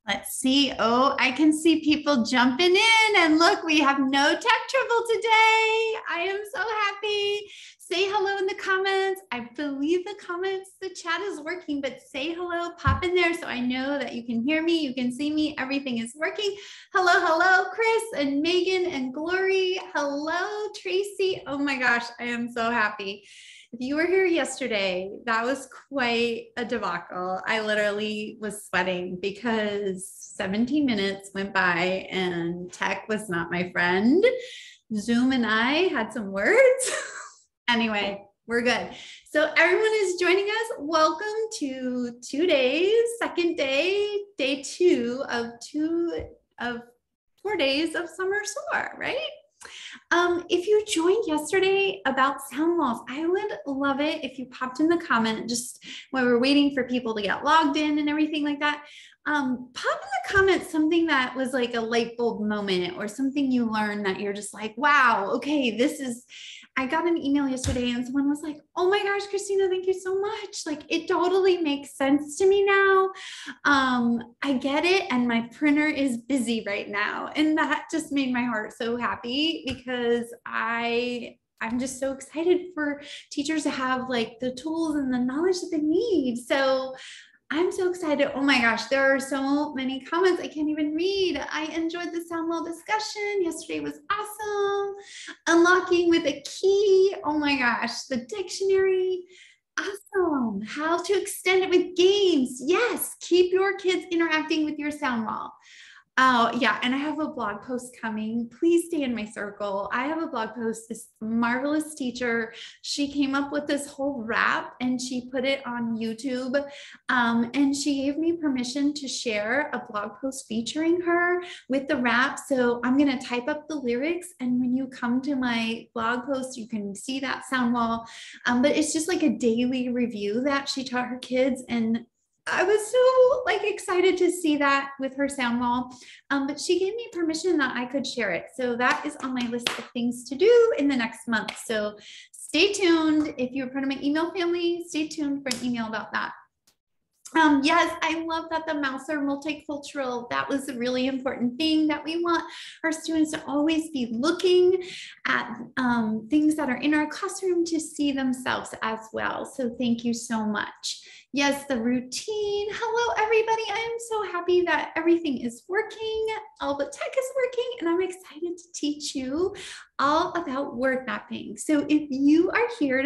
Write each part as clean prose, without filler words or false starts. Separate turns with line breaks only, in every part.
Let's see. Oh, I can see people jumping in. And look, we have no tech trouble today. I am so happy. Say hello in the comments. I believe the chat is working, but say hello, pop in there so I know that you can hear me, you can see me, everything is working. Hello, hello, Chris and Megan and Glory. Hello, Tracy. Oh my gosh, I am so happy. If you were here yesterday, that was quite a debacle. I literally was sweating because 17 minutes went by and tech was not my friend. Zoom and I had some words. Anyway, we're good. So everyone is joining us. Welcome to 2 days, second day, day 2 of 4 days of summer SOAR, right? If you joined yesterday about sound walls, I would love it if you popped in the comment just when we're waiting for people to get logged in and everything like that. Pop in the comments something that was like a light bulb moment or something you learned that you're just like, wow, okay, this is, I got an email yesterday and someone was like, oh my gosh, Christina, thank you so much. Like it totally makes sense to me now. I get it. And my printer is busy right now. And that just made my heart so happy because I'm just so excited for teachers to have like the tools and the knowledge that they need. So I'm so excited. Oh my gosh, there are so many comments I can't even read. I enjoyed the sound wall discussion. Yesterday was awesome. Unlocking with a key. Oh my gosh, the dictionary. Awesome. How to extend it with games. Yes, keep your kids interacting with your sound wall. Oh, yeah. And I have a blog post coming. Please stay in my circle. I have a blog post. This marvelous teacher, she came up with this whole rap and she put it on YouTube. And she gave me permission to share a blog post featuring her with the rap. So I'm going to type up the lyrics. And when you come to my blog post, you can see that sound wall. But it's just like a daily review that she taught her kids. And I was so like excited to see that with her sound wall, but she gave me permission that I could share it. So that is on my list of things to do in the next month. So stay tuned. If you're part of my email family, stay tuned for an email about that. Yes, I love that the mouse are multicultural. That was a really important thing that we want our students to always be looking at things that are in our classroom to see themselves as well. So thank you so much. Yes, the routine. Hello, everybody. I am so happy that everything is working. All the tech is working, and I'm excited to teach you all about word mapping. So if you are here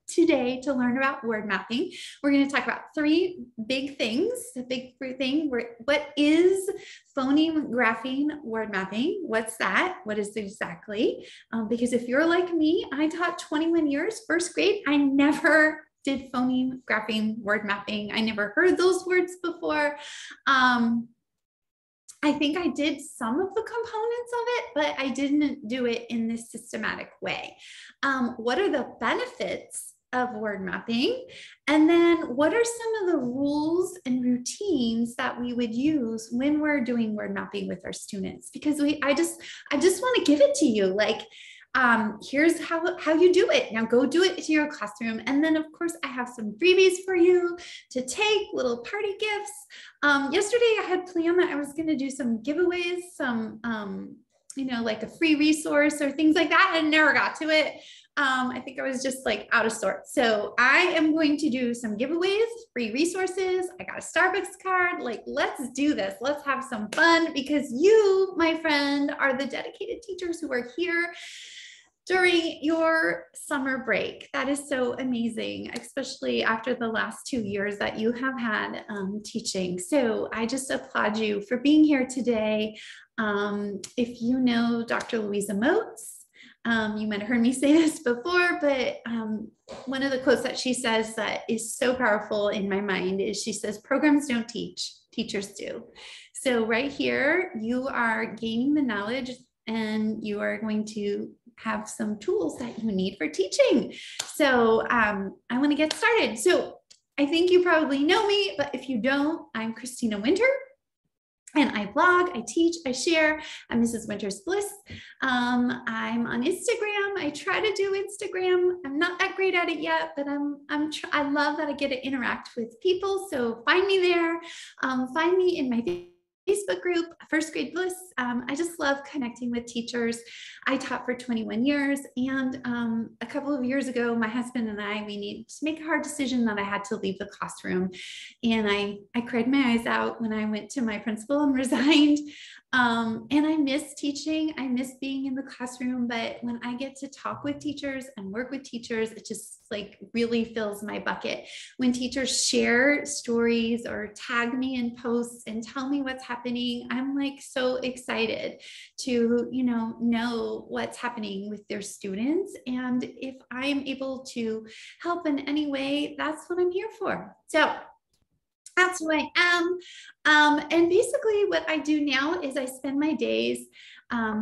today to learn about word mapping, we're going to talk about 3 big things. The big thing, what is phoneme grapheme word mapping? What's that? What is it exactly? Because if you're like me, I taught 21 years, first grade. I never did phoneme grapheme word mapping. I never heard those words before. I think I did some of the components of it, but I didn't do it in this systematic way. What are the benefits of word mapping? And then what are some of the rules and routines that we would use when we're doing word mapping with our students? Because I just want to give it to you. Like, here's how you do it. Now go do it to your classroom. And then of course I have some freebies for you to take, little party gifts. Yesterday I had planned that I was going to do some giveaways, some, you know, like a free resource or things like that. I never got to it. I think I was just like out of sorts. So I am going to do some giveaways, free resources. I got a Starbucks card. Like, let's do this. Let's have some fun because you, my friend, are the dedicated teachers who are here during your summer break. That is so amazing, especially after the last 2 years that you have had teaching. So I just applaud you for being here today. If you know Dr. Louisa Moats, you might have heard me say this before, but one of the quotes that she says that is so powerful in my mind is she says, programs don't teach, teachers do. So right here, you are gaining the knowledge and you are going to have some tools that you need for teaching. So I want to get started. So I think you probably know me, but if you don't, I'm Christina Winter. And I blog, I teach, I share. I'm Mrs. Winter's Bliss. I'm on Instagram. I try to do Instagram. I'm not that great at it yet, but I love that I get to interact with people. So find me there. Find me in my Facebook group, first grade bliss. I just love connecting with teachers. I taught for 21 years. And a couple of years ago, my husband and I, we needed to make a hard decision that I had to leave the classroom. And I cried my eyes out when I went to my principal and resigned. And I miss teaching. I miss being in the classroom. But when I get to talk with teachers and work with teachers, it just like really fills my bucket. When teachers share stories or tag me in posts and tell me what's happening, I'm like so excited to, know what's happening with their students. And if I'm able to help in any way, that's what I'm here for. So that's who I am. And basically what I do now is I spend my days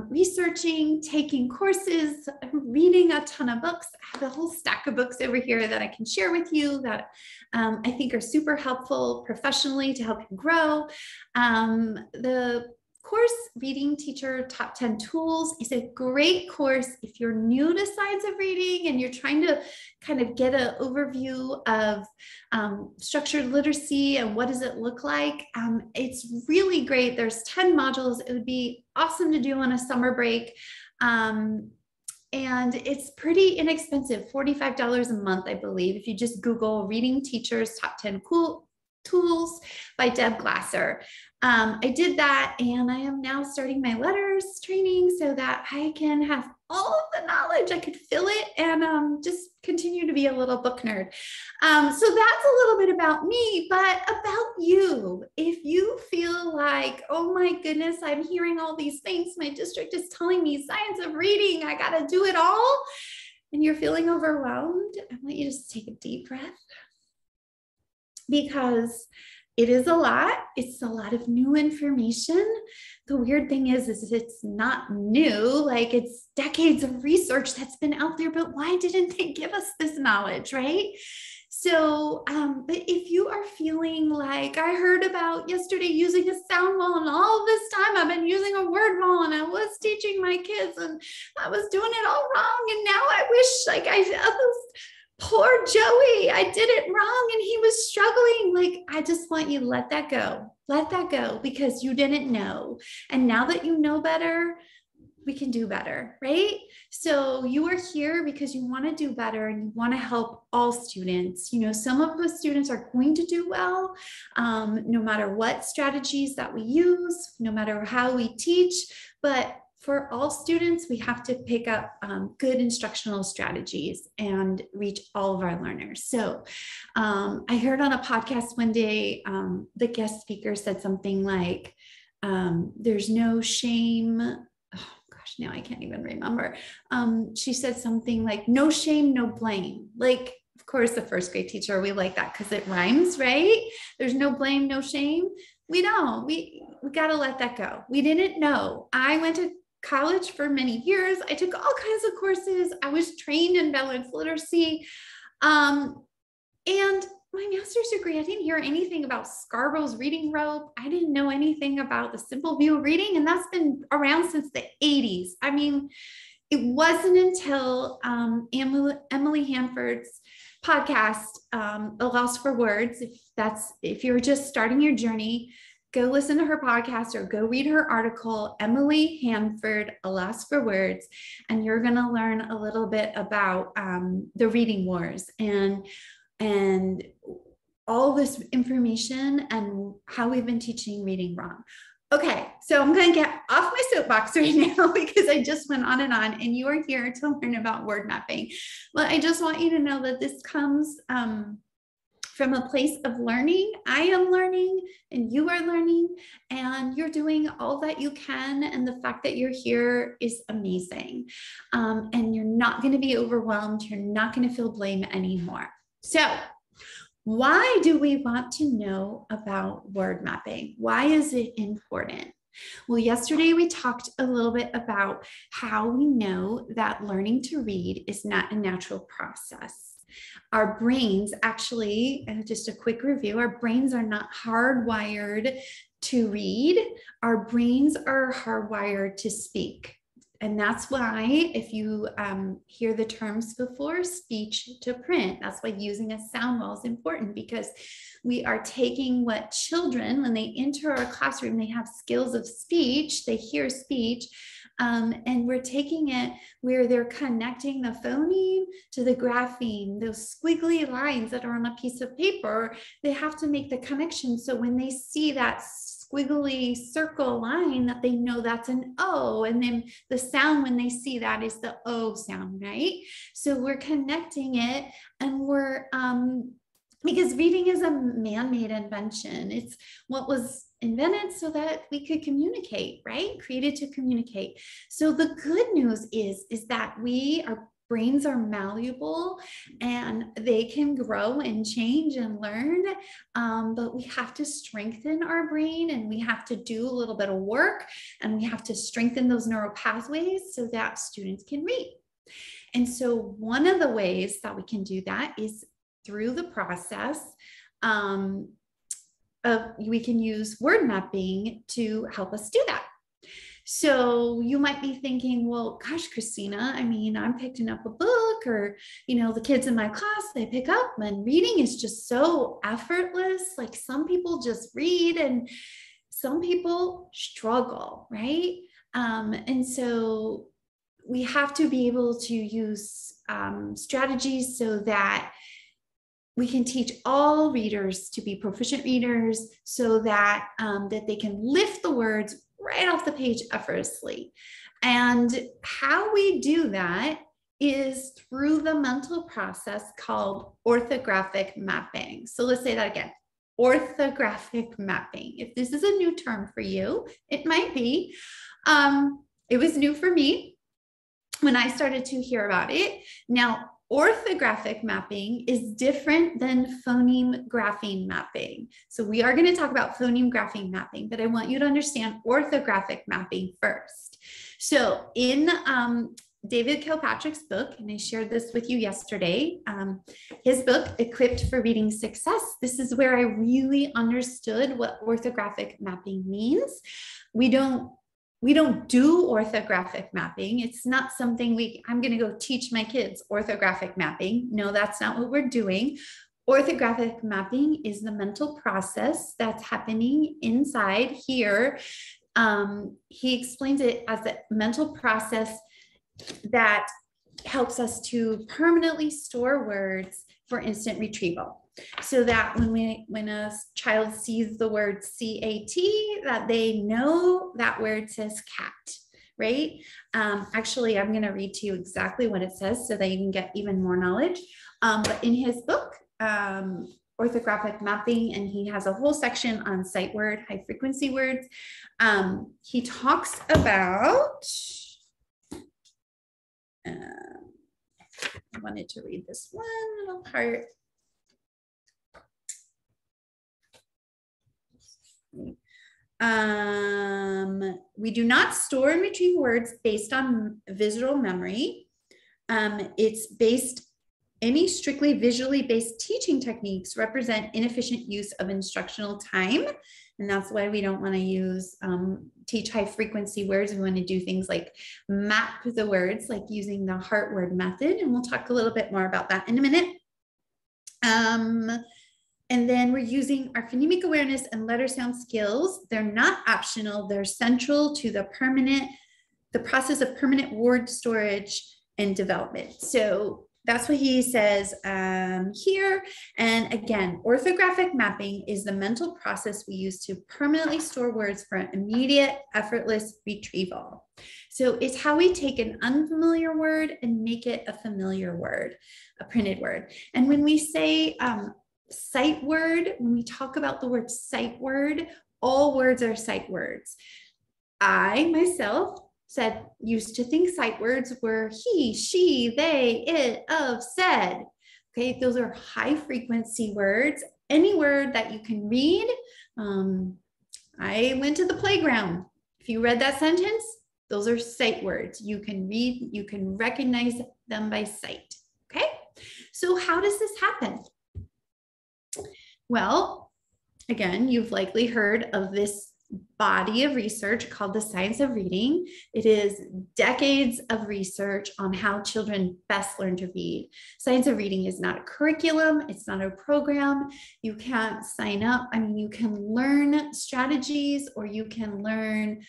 researching, taking courses, reading a ton of books. I have a whole stack of books over here that I can share with you that I think are super helpful professionally to help you grow. The course Reading Teacher Top 10 Tools is a great course if you're new to science of reading and you're trying to kind of get an overview of structured literacy and what does it look like. It's really great. There's 10 modules. It would be awesome to do on a summer break. And it's pretty inexpensive, $45 a month, I believe, if you just Google Reading Teachers Top 10 Tools by Deb Glasser. I did that, and I am now starting my letters training so that I can have all of the knowledge. I could fill it and just continue to be a little book nerd. So that's a little bit about me, but about you. If you feel like, oh my goodness, I'm hearing all these things. My district is telling me science of reading, I got to do it all. And you're feeling overwhelmed, I want you to just take a deep breath, because it is a lot. It's a lot of new information. The weird thing is it's not new, like it's decades of research that's been out there, but why didn't they give us this knowledge, right? So, but if you are feeling like I heard about yesterday using a sound wall, and all this time I've been using a word wall, and I was teaching my kids and I was doing it all wrong, and now I wish like poor Joey, I did it wrong and he was struggling. Like, I just want you to let that go. Let that go, because you didn't know. And now that you know better, we can do better, right? So you are here because you want to do better and you want to help all students. Some of the students are going to do well, no matter what strategies that we use, no matter how we teach, but for all students, we have to pick up good instructional strategies and reach all of our learners. So I heard on a podcast one day, the guest speaker said something like, there's no shame. Oh gosh, now I can't even remember. She said something like, no shame, no blame. Like, of course, the first grade teacher, we like that because it rhymes, right? There's no blame, no shame. We don't. We got to let that go. We didn't know. I went to college for many years. I took all kinds of courses. I was trained in balanced literacy. And my master's degree, I didn't hear anything about Scarborough's reading rope. I didn't know anything about the simple view of reading. And that's been around since the 80s. I mean, it wasn't until Emily Hanford's podcast, A Loss for Words, if you're just starting your journey, go listen to her podcast or go read her article, Emily Hanford, A Loss for Words, and you're going to learn a little bit about the reading wars and all this information and how we've been teaching reading wrong. Okay, so I'm going to get off my soapbox right now because I just went on, and you are here to learn about word mapping. But I just want you to know that this comes from a place of learning. I am learning and you are learning, and you're doing all that you can. And the fact that you're here is amazing. And you're not going to be overwhelmed. You're not going to feel blame anymore. So why do we want to know about word mapping? Why is it important? Well, yesterday we talked a little bit about how we know that learning to read is not a natural process. Our brains actually, and just a quick review, our brains are not hardwired to read. Our brains are hardwired to speak. And that's why if you hear the terms before, speech to print, that's why using a sound wall is important, because we are taking what children, when they enter our classroom, they have skills of speech, they hear speech, and we're taking it where they're connecting the phoneme to the grapheme, those squiggly lines that are on a piece of paper, they have to make the connection. So when they see that squiggly circle line, that they know that's an O, and then the sound when they see that is the O sound, right? So we're connecting it, and we're because reading is a man-made invention. It's what was invented so that we could communicate, right? Created to communicate. So the good news is that our brains are malleable and they can grow and change and learn, but we have to strengthen our brain, and we have to do a little bit of work, and we have to strengthen those neural pathways so that students can read. And so one of the ways that we can do that is through the process we can use word mapping to help us do that. So you might be thinking, well, gosh, Christina, I mean, I'm picking up a book, or, the kids in my class, they pick up, and reading is just so effortless. Like, some people just read and some people struggle, right? And so we have to be able to use strategies so that we can teach all readers to be proficient readers, so that that they can lift the words right off the page effortlessly. And how we do that is through the mental process called orthographic mapping. So let's say that again, orthographic mapping. If this is a new term for you, it might be. It was new for me when I started to hear about it. Now, orthographic mapping is different than phoneme grapheme mapping. So we are going to talk about phoneme grapheme mapping, but I want you to understand orthographic mapping first. So in David Kilpatrick's book, and I shared this with you yesterday, his book, Equipped for Reading Success, this is where I really understood what orthographic mapping means. We don't do orthographic mapping. It's not something I'm going to go teach my kids orthographic mapping. No, that's not what we're doing. Orthographic mapping is the mental process that's happening inside here. He explains it as a mental process that helps us to permanently store words for instant retrieval. So that when a child sees the word CAT, that they know that word says cat, right? Actually, I'm going to read to you exactly what it says so that you can get even more knowledge. But in his book, Orthographic Mapping, and he has a whole section on sight word, high frequency words. He talks about, I wanted to read this one little part. We do not store and retrieve words based on visual memory. It's based, any strictly visually based teaching techniques represent inefficient use of instructional time. And that's why we don't want to use, teach high frequency words. We want to do things like map the words, like using the heart word method. And we'll talk a little bit more about that in a minute. And then we're using our phonemic awareness and letter sound skills. They're not optional. They're central to the process of permanent word storage and development. So that's what he says here. And again, orthographic mapping is the mental process we use to permanently store words for immediate, effortless retrieval. So it's how we take an unfamiliar word and make it a familiar word, a printed word. And when we say, sight word, when we talk about the word sight word, all words are sight words. I myself used to think sight words were he, she, they, it, of, said. Okay, those are high frequency words. Any word that you can read. I went to the playground. If you read that sentence, those are sight words. You can read, you can recognize them by sight. Okay, so how does this happen? Well, again, you've likely heard of this body of research called the science of reading. It is decades of research on how children best learn to read. Science of reading is not a curriculum. It's not a program. You can't sign up. I mean, you can learn strategies, or you can learn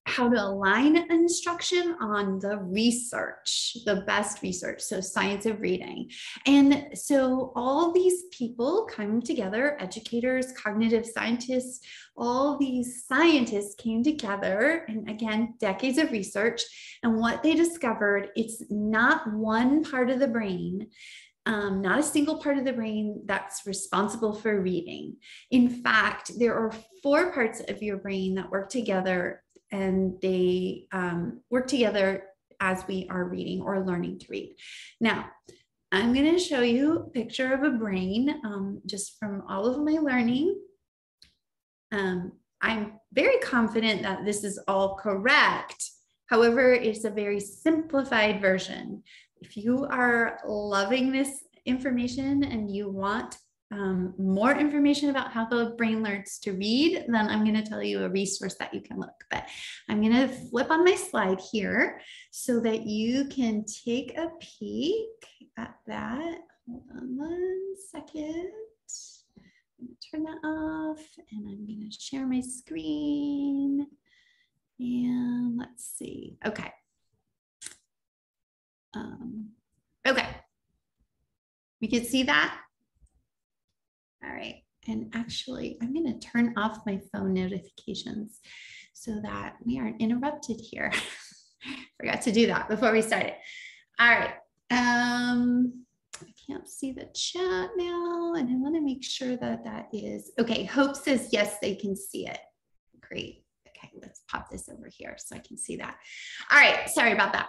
how to align instruction on the research, the best research. So science of reading. And so all these people come together, educators, cognitive scientists, all these scientists came together, and again, decades of research. And what they discovered, it's not one part of the brain, not a single part of the brain that's responsible for reading. In fact, there are 4 parts of your brain that work together, and they work together as we are reading or learning to read. Now, I'm going to show you a picture of a brain just from all of my learning. I'm very confident that this is all correct. However, it's a very simplified version. If you are loving this information and you want more information about how the brain learns to read, then I'm going to tell you a resource that you can look. But I'm going to flip on my slide here so that you can take a peek at that. Hold on one second. I'm going to turn that off, and I'm going to share my screen. And let's see. Okay. Okay. We can see that. All right, and actually, I'm going to turn off my phone notifications so that we aren't interrupted here. Forgot to do that before we started. All right, I can't see the chat now, and I want to make sure that that is, okay, Hope says yes, they can see it. Great. Okay, let's pop this over here so I can see that. All right, sorry about that.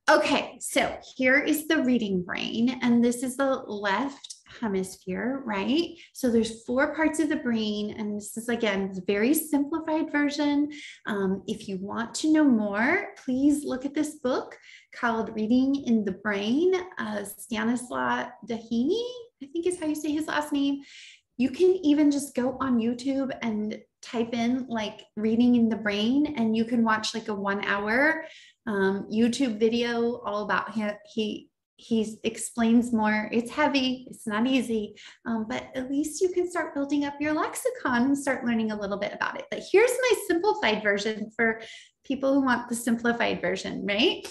Okay, so here is the reading brain, and this is the left hemisphere, right? So there's 4 parts of the brain, and this is, again, a very simplified version. If you want to know more, please look at this book called Reading in the Brain, Stanislaw Dehaney, I think is how you say his last name. You can even just go on YouTube and type in like reading in the brain, and you can watch like a 1-hour YouTube video all about him. He explains more. It's heavy, it's not easy, but at least you can start building up your lexicon and start learning a little bit about it. But here's my simplified version for people who want the simplified version, right?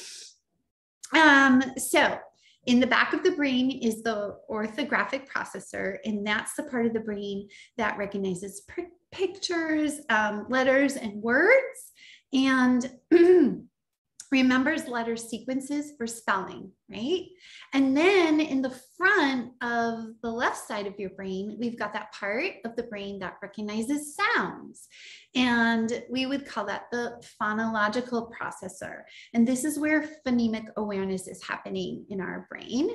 So in the back of the brain is the orthographic processor, and that's the part of the brain that recognizes pictures, letters, and words, and remembers letter sequences for spelling, right? And then in the front of the left side of your brain, we've got that part of the brain that recognizes sounds. And we would call that the phonological processor. And this is where phonemic awareness is happening in our brain.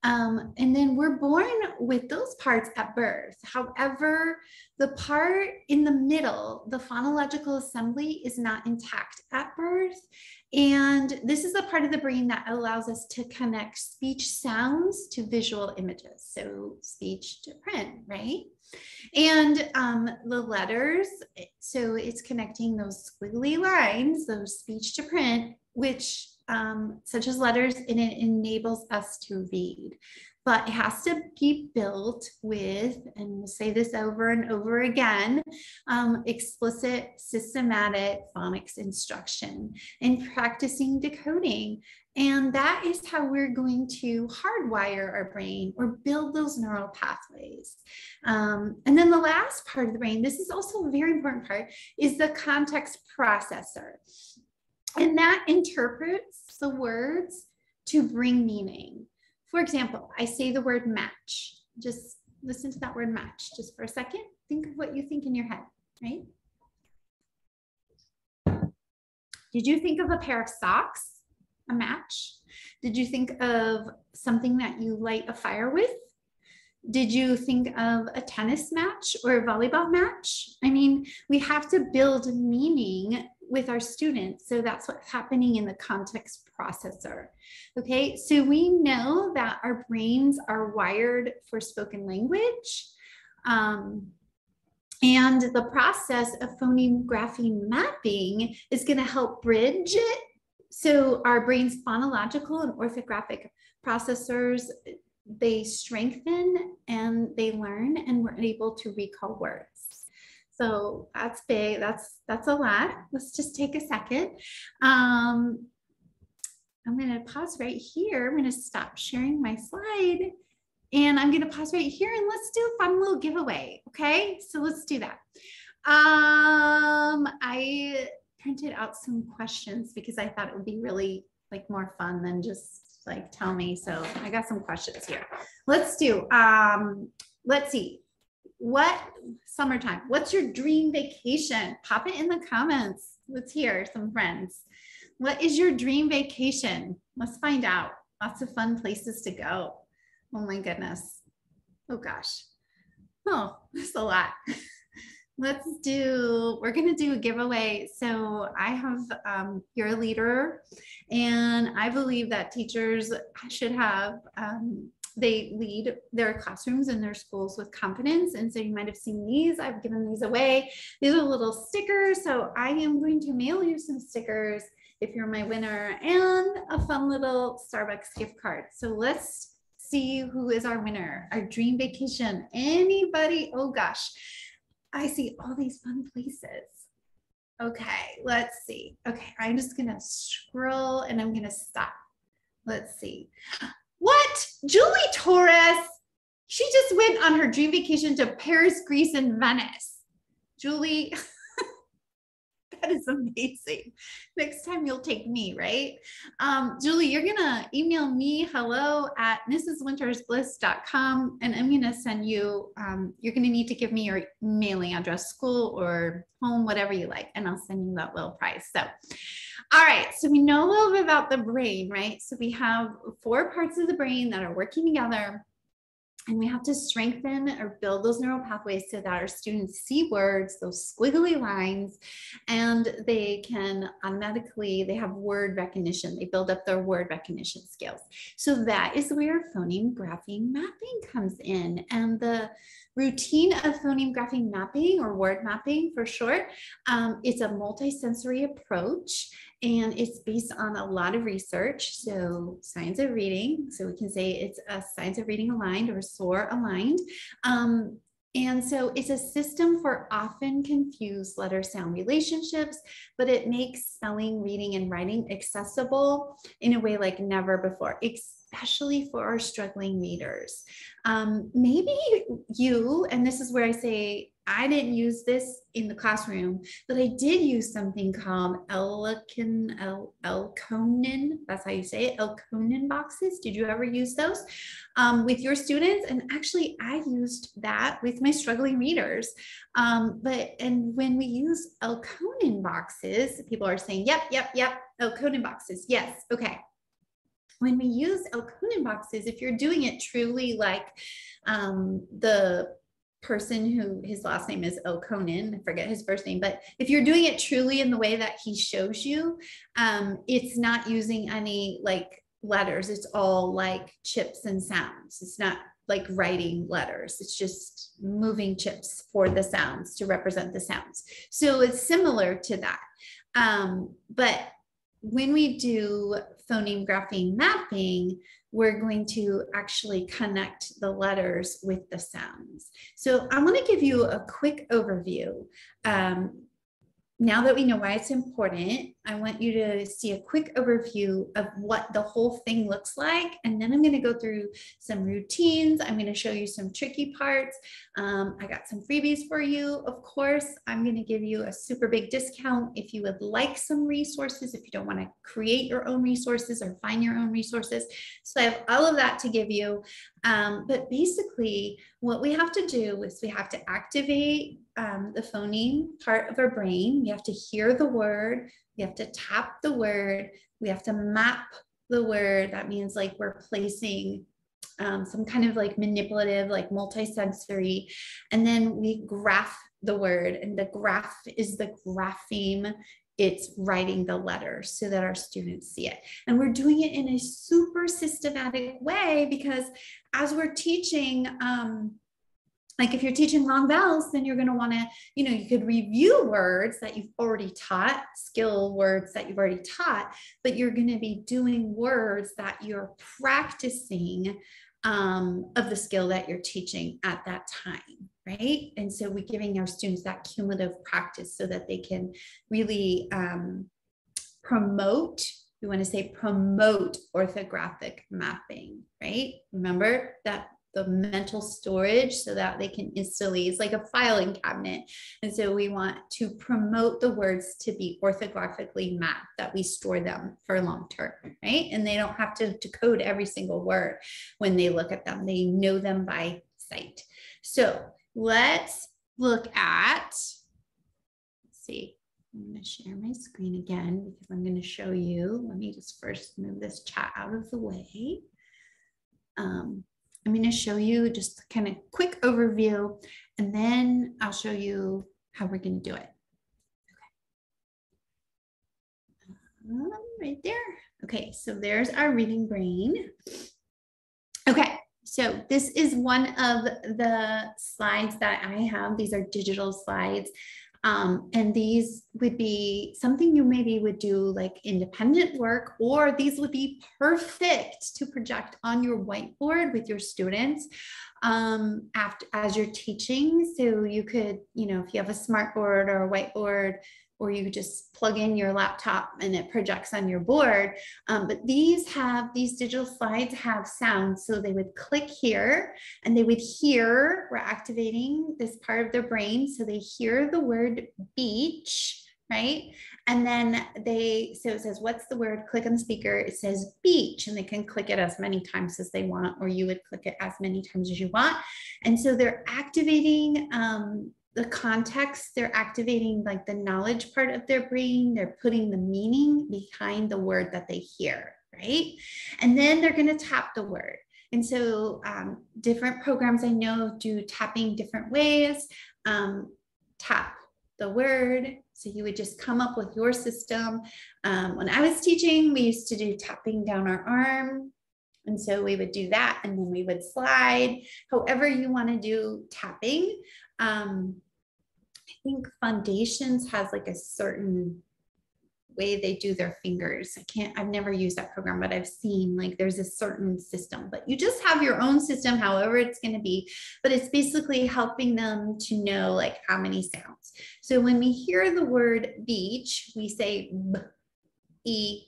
And then we're born with those parts at birth. However, the part in the middle, the phonological assembly, is not intact at birth. And this is the part of the brain that allows us to connect speech sounds to visual images. So speech to print, right? And the letters, so it's connecting those squiggly lines, those speech to print, which such as letters, and it enables us to read. But it has to be built with, and we'll say this over and over again, explicit, systematic phonics instruction and practicing decoding. And that is how we're going to hardwire our brain or build those neural pathways. And then the last part of the brain, this is also a very important part, is the context processor. And that interprets the words to bring meaning. For example, I say the word match. Just listen to that word match just for a second. Think of what you think in your head, right? Did you think of a pair of socks, a match? Did you think of something that you light a fire with? Did you think of a tennis match or a volleyball match? I mean, we have to build meaning with our students. So that's what's happening in the context processor. Okay, so we know that our brains are wired for spoken language. And the process of phoneme grapheme mapping is going to help bridge it. So our brain's phonological and orthographic processors, they strengthen and they learn, and we're able to recall words. So that's big. That's a lot. Let's just take a second. I'm going to pause right here. I'm going to stop sharing my slide. And I'm going to pause right here and let's do a fun little giveaway. Okay, so let's do that. I printed out some questions because I thought it would be really like more fun than just like tell me. So I got some questions here. Let's do, let's see. What summertime? What's your dream vacation? Pop it in the comments. Let's hear some friends. What is your dream vacation? Let's find out. Lots of fun places to go. Oh my goodness. Oh gosh. Oh, that's a lot. Let's do, we're going to do a giveaway. So I have your leader, and I believe that teachers should have, they lead their classrooms and their schools with confidence. And so you might have seen these. I've given these away. These are little stickers. So I am going to mail you some stickers if you're my winner, and a fun little Starbucks gift card. So let's see who is our winner, our dream vacation. Anybody? Oh gosh, I see all these fun places. Okay, let's see. Okay, I'm just gonna scroll and I'm gonna stop. Let's see. What? Julie Torres. She just went on her dream vacation to Paris, Greece, and Venice. Julie, that is amazing. Next time you'll take me, right? Julie, you're gonna email me hello@mrswintersbliss.com, and I'm gonna send you, you're gonna need to give me your mailing address, school or home, whatever you like, and I'll send you that little prize. So, all right, so we know a little bit about the brain, right? So we have 4 parts of the brain that are working together, and we have to strengthen or build those neural pathways so that our students see words, those squiggly lines, and they can automatically, they have word recognition. They build up their word recognition skills. So that is where phoneme grapheme mapping comes in. And the routine of phoneme grapheme mapping, or word mapping for short, it's a multisensory approach. And it's based on a lot of research. So science of reading, so we can say it's a science of reading aligned or SOAR aligned. And so it's a system for often confused letter sound relationships, but it makes spelling, reading, and writing accessible in a way like never before, especially for our struggling readers. Maybe you, and this is where I say, I didn't use this in the classroom, but I did use something called Conan, that's how you say it, Conan Boxes. Did you ever use those with your students? And actually I used that with my struggling readers. And when we use Conan Boxes, people are saying, yep, Conan Boxes, yes, okay. When we use Conan Boxes, if you're doing it truly like the person who his last name is Conan, I forget his first name, but if you're doing it truly in the way that he shows you, it's not using any like letters. It's all like chips and sounds. It's not like writing letters. It's just moving chips for the sounds to represent the sounds. So it's similar to that. But when we do phoneme grapheme mapping, we're going to actually connect the letters with the sounds. So I want to give you a quick overview. Now that we know why it's important, I want you to see a quick overview of what the whole thing looks like. And then I'm going to go through some routines. I'm going to show you some tricky parts. I got some freebies for you. Of course, I'm going to give you a super big discount if you would like some resources, if you don't want to create your own resources or find your own resources. So I have all of that to give you. But basically, what we have to do is we have to activate the phoneme part of our brain. We have to hear the word. We have to tap the word. We have to map the word. That means like we're placing some kind of like manipulative, like multisensory, and then we graph the word, and the graph is the grapheme. It's writing the letters so that our students see it. And we're doing it in a super systematic way because as we're teaching like if you're teaching long vowels, then you're going to want to, you could review words that you've already taught, skill words that you've already taught, but you're going to be doing words that you're practicing of the skill that you're teaching at that time, right? And so we're giving our students that cumulative practice so that they can really promote, we want to say promote orthographic mapping, right? Remember that the mental storage so that they can instantly, it's like a filing cabinet. And so we want to promote the words to be orthographically mapped, that we store them for long term, right? And they don't have to decode every single word when they look at them. They know them by sight. So let's look at, let's see, I'm going to share my screen again because I'm going to show you. Let me just first move this chat out of the way. I'm going to show you just kind of quick overview, and then I'll show you how we're going to do it. Okay. Right there. Okay, so there's our reading brain. Okay, so this is one of the slides that I have. These are digital slides. And these would be something you maybe would do like independent work, or these would be perfect to project on your whiteboard with your students as you're teaching. So you could, if you have a smart board or a whiteboard, or you just plug in your laptop and it projects on your board. But these digital slides have sound. So they would click here and they would hear, we're activating this part of their brain. So they hear the word beach, right? And then so it says, what's the word? Click on the speaker. It says beach, and they can click it as many times as they want, or you would click it as many times as you want. And so they're activating the context, they're activating like the knowledge part of their brain. They're putting the meaning behind the word that they hear, right? And then they're going to tap the word. And so different programs I know do tapping different ways. Tap the word. So you would just come up with your system. When I was teaching, we used to do tapping down our arm. And so we would do that, and then we would slide, however you want to do tapping. I think Foundations has like a certain way they do their fingers. I've never used that program, but I've seen like there's a certain system, but you just have your own system, however it's going to be, but it's basically helping them to know like how many sounds. So when we hear the word beach, we say b, e,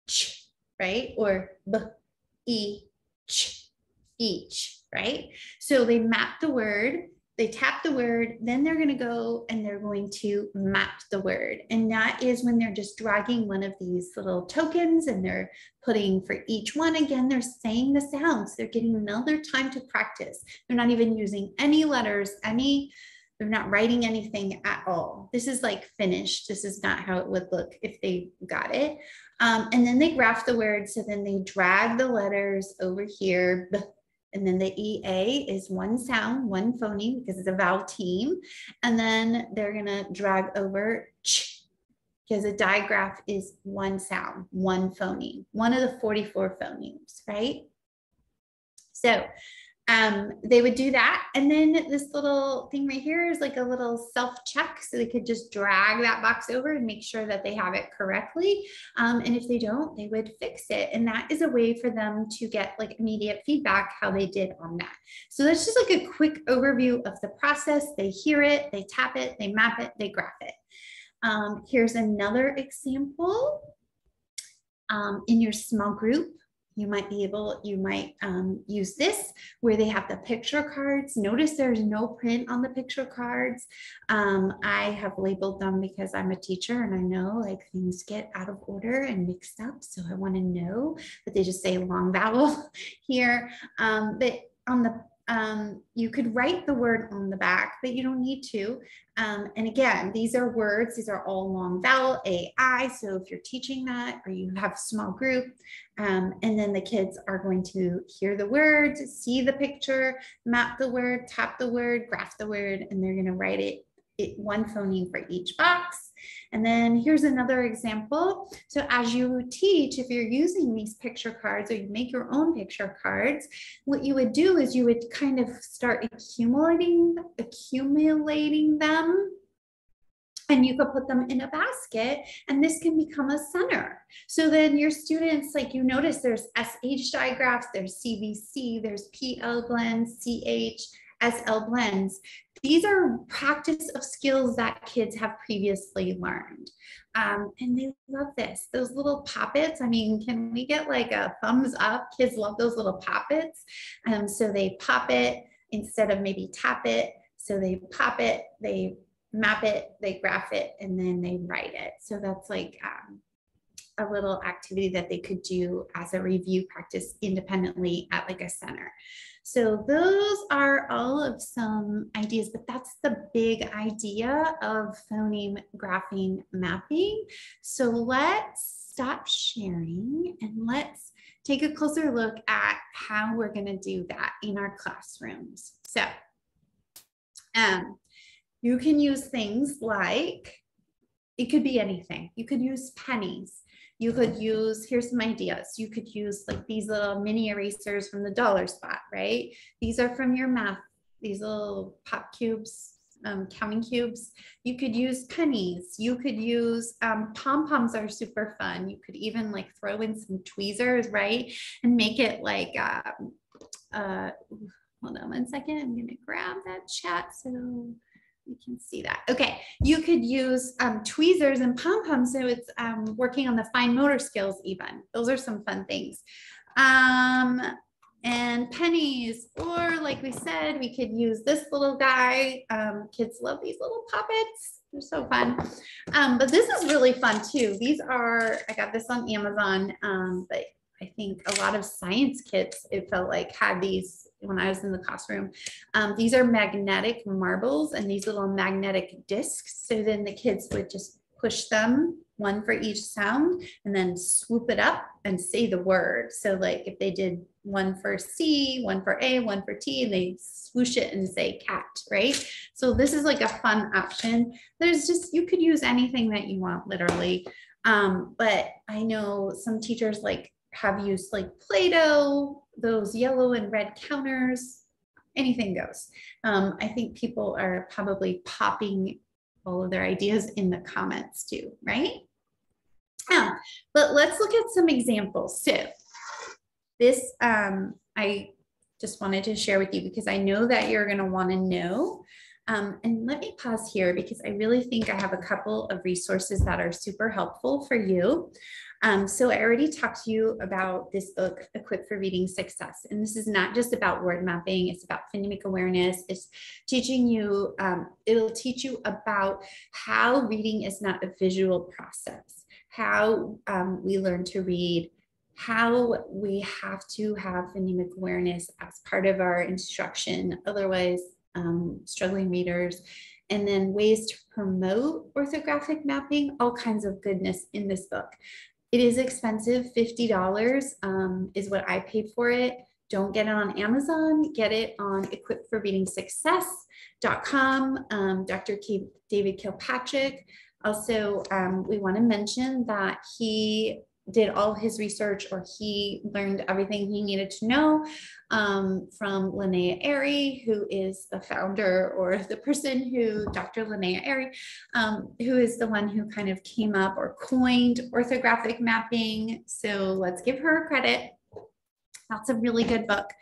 ch, right? Or b, e, ch, beach, right? So they map the word, they tap the word, then they're going to go and they're going to map the word. And that is when they're just dragging one of these little tokens and they're putting for each one. Again, they're saying the sounds. They're getting another time to practice. They're not even using any letters, they're not writing anything at all. This is like finished. This is not how it would look if they got it. And then they graph the word. So then they drag the letters over here. And then the EA is one sound, one phoneme, because it's a vowel team. And then they're going to drag over ch, because a digraph is one sound, one phoneme, one of the 44 phonemes, right? So they would do that. And then this little thing right here is like a little self-check. So they could just drag that box over and make sure that they have it correctly. And if they don't, they would fix it. And that is a way for them to get like immediate feedback how they did on that. So that's just like a quick overview of the process. They hear it, they tap it, they map it, they graph it. Here's another example. In your small group, you might use this where they have the picture cards. Notice there's no print on the picture cards. I have labeled them because I'm a teacher and I know like things get out of order and mixed up. So I want to know, but they just say long vowel here. But on the you could write the word on the back, but you don't need to. And again, these are words, these are all long vowel, A, I. So if you're teaching that or you have a small group, and then the kids are going to hear the words, see the picture, map the word, tap the word, graph the word, and they're going to write it one phoneme for each box. And then here's another example. So as you teach, if you're using these picture cards or you make your own picture cards, what you would do is you would kind of start accumulating them. And you could put them in a basket, and this can become a center. So then your students, like you notice there's SH digraphs, there's CVC, there's PL blends, CH, SL blends. These are practice of skills that kids have previously learned. And they love this. Those little poppets, I mean, can we get like a thumbs up? Kids love those little poppets. So they pop it instead of maybe tap it. So they pop it, they map it, they graph it, and then they write it. So that's like a little activity that they could do as a review practice independently at like a center. So those are all of some ideas, but that's the big idea of phoneme grapheme mapping. So let's stop sharing and let's take a closer look at how we're going to do that in our classrooms. So you can use things like, it could be anything. You could use pennies. You could use, here's some ideas. You could use like these little mini erasers from the dollar spot, right? These are from your math, these little pop cubes, counting cubes. You could use pennies. You could use pom-poms are super fun. You could even like throw in some tweezers, right? And make it like, hold on one second. I'm gonna grab that chat so you can see that. Okay, you could use tweezers and pom-poms, so it's working on the fine motor skills even. Those are some fun things. And pennies, or like we said, we could use this little guy. Kids love these little puppets. They're so fun. But this is really fun too. These are, I got this on Amazon, but I think a lot of science kits, it felt like, had these when I was in the classroom. These are magnetic marbles and these little magnetic discs. So then the kids would just push them, one for each sound, and then swoop it up and say the word. So like if they did one for C, one for A, one for T, and they swoosh it and say cat, right? So this is like a fun option. There's just, you could use anything that you want, literally. But I know some teachers like have used like Play-Doh, those yellow and red counters, anything goes. I think people are probably popping all of their ideas in the comments too, right? But let's look at some examples. So this, I just wanted to share with you because I know that you're gonna wanna know. And let me pause here because I really think I have a couple of resources that are super helpful for you. So I already talked to you about this book, Equipped for Reading Success. And this is not just about word mapping, it's about phonemic awareness. It's teaching you, it'll teach you about how reading is not a visual process, how we learn to read, how we have to have phonemic awareness as part of our instruction, otherwise struggling readers, and then ways to promote orthographic mapping, all kinds of goodness in this book. It is expensive, $50 is what I paid for it. Don't get it on Amazon, get it on equippedforreadingsuccess.com. Dr. David Kilpatrick. Also, we want to mention that he did all his research, or he learned everything he needed to know from Linnea Airy, who is the founder, or the person who, Dr. Linnea Airy, who is the one who kind of came up or coined orthographic mapping. So let's give her credit. That's a really good book.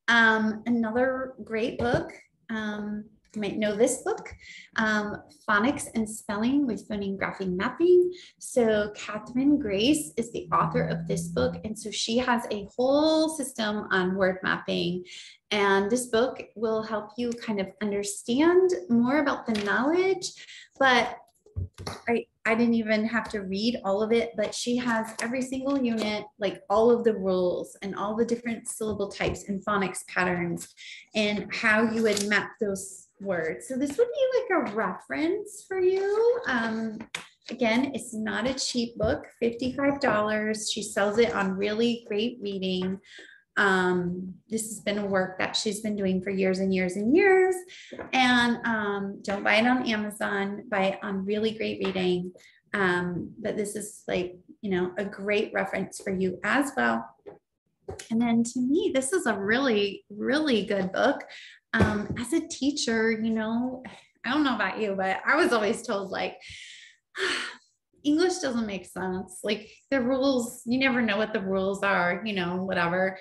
Another great book, you might know this book, Phonics and Spelling with Phoneme Grapheme Mapping. So Catherine Grace is the author of this book. And so she has a whole system on word mapping. And this book will help you kind of understand more about the knowledge, but I didn't even have to read all of it, but she has every single unit, like all of the rules and all the different syllable types and phonics patterns and how you would map those words. So this would be like a reference for you. Again, it's not a cheap book, $55. She sells it on Really Great Reading. This has been a work that she's been doing for years and years and years. And don't buy it on Amazon, buy it on Really Great Reading. But this is like, you know, a great reference for you as well. And then to me, this is a really, really good book. As a teacher, you know, I don't know about you, but I was always told like, English doesn't make sense. Like the rules, you never know what the rules are, you know, whatever.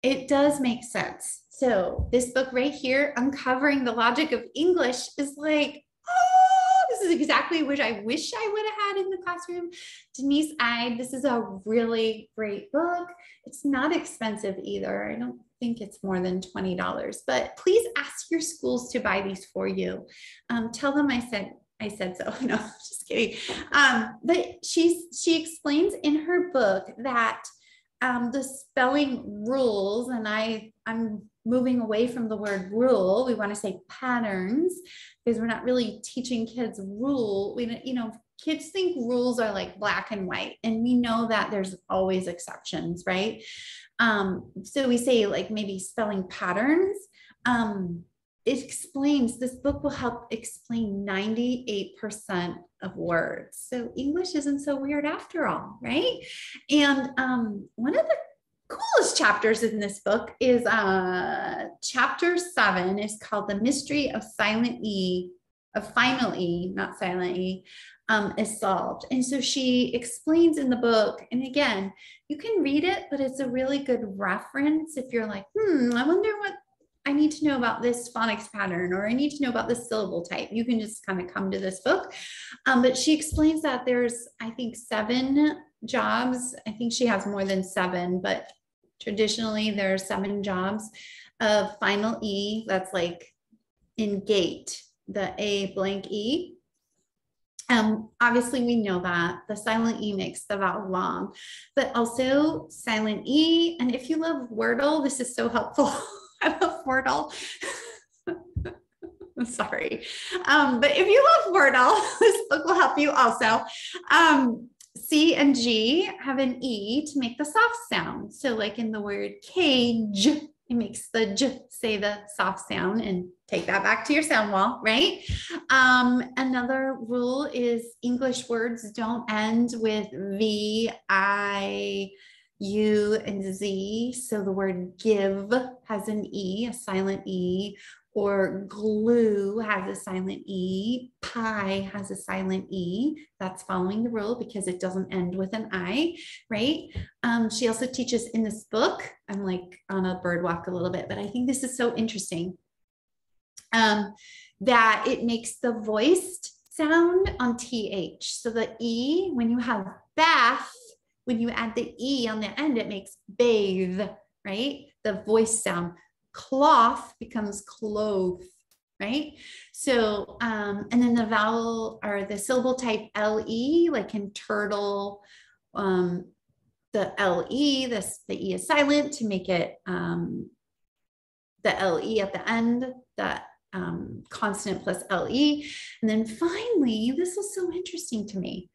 It does make sense. So this book right here, Uncovering the Logic of English, is like, oh, this is exactly what I wish I would have had in the classroom. Denise Ide, this is a really great book. It's not expensive either. I don't think it's more than $20, but please ask your schools to buy these for you. Tell them I said so. No, just kidding. But she explains in her book that the spelling rules, and I'm moving away from the word rule. We want to say patterns, because we're not really teaching kids rule. You know, kids think rules are like black and white, and we know that there's always exceptions, right? So we say like maybe spelling patterns. It explains, this book will help explain 98% of words. So English isn't so weird after all, right? And one of the coolest chapters in this book is chapter 7 is called The Mystery of Silent E, of Final E, not Silent E, is solved. And so she explains in the book, and again, you can read it, but it's a really good reference if you're like, I wonder what I need to know about this phonics pattern, or I need to know about this syllable type. You can just kind of come to this book. But she explains that there's, I think, 7 jobs. I think she has more than 7, but traditionally there are 7 jobs of final E. That's like in gate, the A blank E. Obviously we know that the silent E makes the vowel long, but also silent E. And if you love Wordle, this is so helpful. I love Wordle. I'm sorry. But if you love Wordle, this book will help you also. C and G have an E to make the soft sound. So like in the word cage, it makes the J say the soft sound, and take that back to your sound wall, right? Another rule is English words don't end with V, I, U, and Z. So the word give has an E, a silent E, or glue has a silent E, pie has a silent E. That's following the rule because it doesn't end with an I, right? She also teaches in this book, I'm like on a bird walk a little bit, but I think this is so interesting, that it makes the voiced sound on TH. So the E, when you have bath, when you add the E on the end, it makes bathe, right? The voice sound. Cloth becomes cloth, right? So, and then the vowel or the syllable type LE, like in turtle, the LE, the E is silent to make it the LE at the end, that consonant plus LE. And then finally, this was so interesting to me.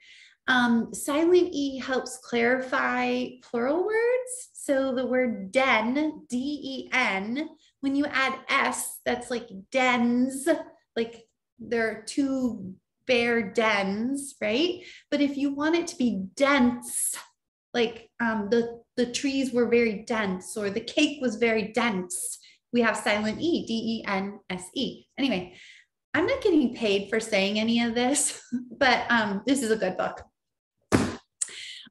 Silent E helps clarify plural words. So the word den, D-E-N, when you add S, that's like dens, like there are 2 bare dens, right? But if you want it to be dense, like the trees were very dense, or the cake was very dense, we have silent E, D-E-N-S-E. Anyway, I'm not getting paid for saying any of this, but this is a good book.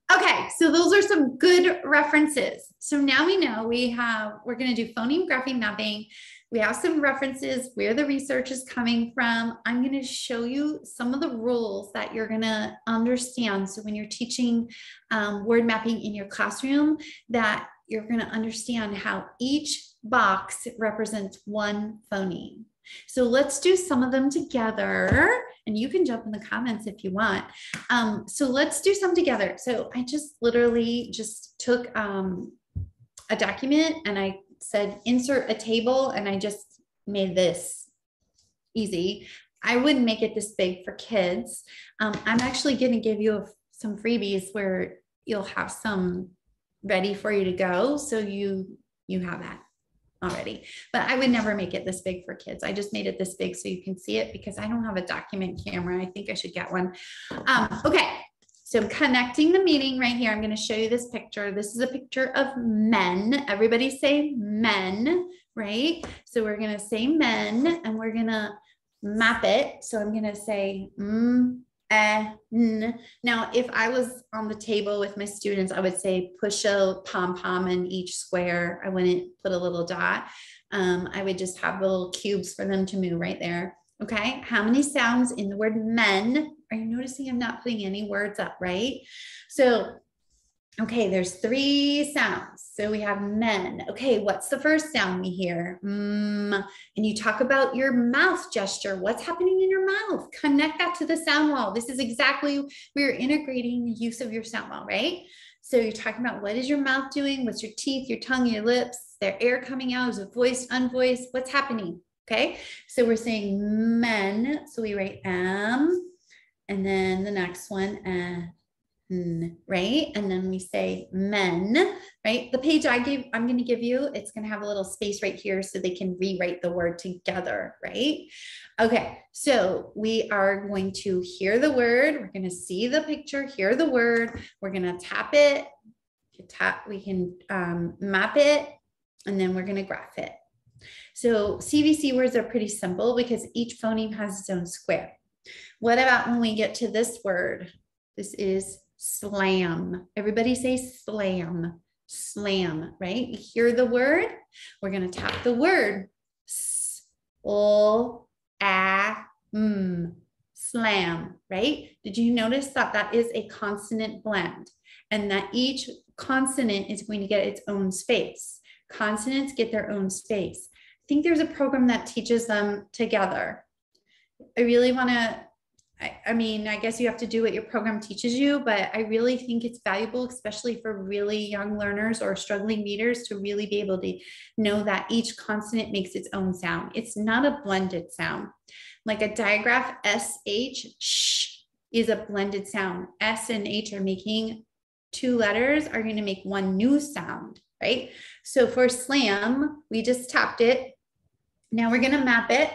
Okay, so those are some good references. So now we know we're going to do phoneme grapheme mapping. We have some references where the research is coming from. I'm going to show you some of the rules that you're going to understand. So when you're teaching word mapping in your classroom, that you're going to understand how each box represents one phoneme. So let's do some of them together, and you can jump in the comments if you want. So let's do some together. So I just literally just took a document and I said, insert a table, and I just made this easy. I wouldn't make it this big for kids. I'm actually going to give you some freebies where you'll have some ready for you to go. So you have that already, but I would never make it this big for kids. I just made it this big so you can see it because I don't have a document camera. I think I should get one. Okay. So I'm connecting the meaning right here. I'm going to show you this picture. This is a picture of men. Everybody say men, right? So we're going to say men and we're going to map it. So I'm going to say n. Now, if I was on the table with my students, I would say push a pom-pom in each square. I wouldn't put a little dot. I would just have little cubes for them to move right there. Okay. How many sounds in the word men? Are you noticing I'm not putting any words up, right? So, okay, there's 3 sounds. So we have men. Okay, what's the first sound we hear? And you talk about your mouth gesture. What's happening in your mouth? Connect that to the sound wall. This is exactly, we're integrating the use of your sound wall, right? So you're talking about what is your mouth doing? What's your teeth, your tongue, your lips? Their air coming out? Is it voiced, unvoiced? What's happening? Okay, so we're saying men. So we write M, and then the next one, right? And then we say men, right? The page I'm going to give you, it's going to have a little space right here so they can rewrite the word together, right? Okay, so we are going to hear the word. We're going to see the picture, hear the word. We're going to tap it. We can map it, and then we're going to graph it. So CVC words are pretty simple because each phoneme has its own square. What about when we get to this word? This is slam. Everybody say slam. Slam, right? You hear the word. We're going to tap the word. Slam, right? Did you notice that that is a consonant blend and that each consonant is going to get its own space? Consonants get their own space. I think there's a program that teaches them together. I really want to, I mean, I guess you have to do what your program teaches you, but I really think it's valuable, especially for really young learners or struggling readers, to really be able to know that each consonant makes its own sound. It's not a blended sound. Like a digraph SH, sh is a blended sound. S and H are making 2 letters, are going to make one new sound, right? So for slam, we just tapped it. Now we're going to map it.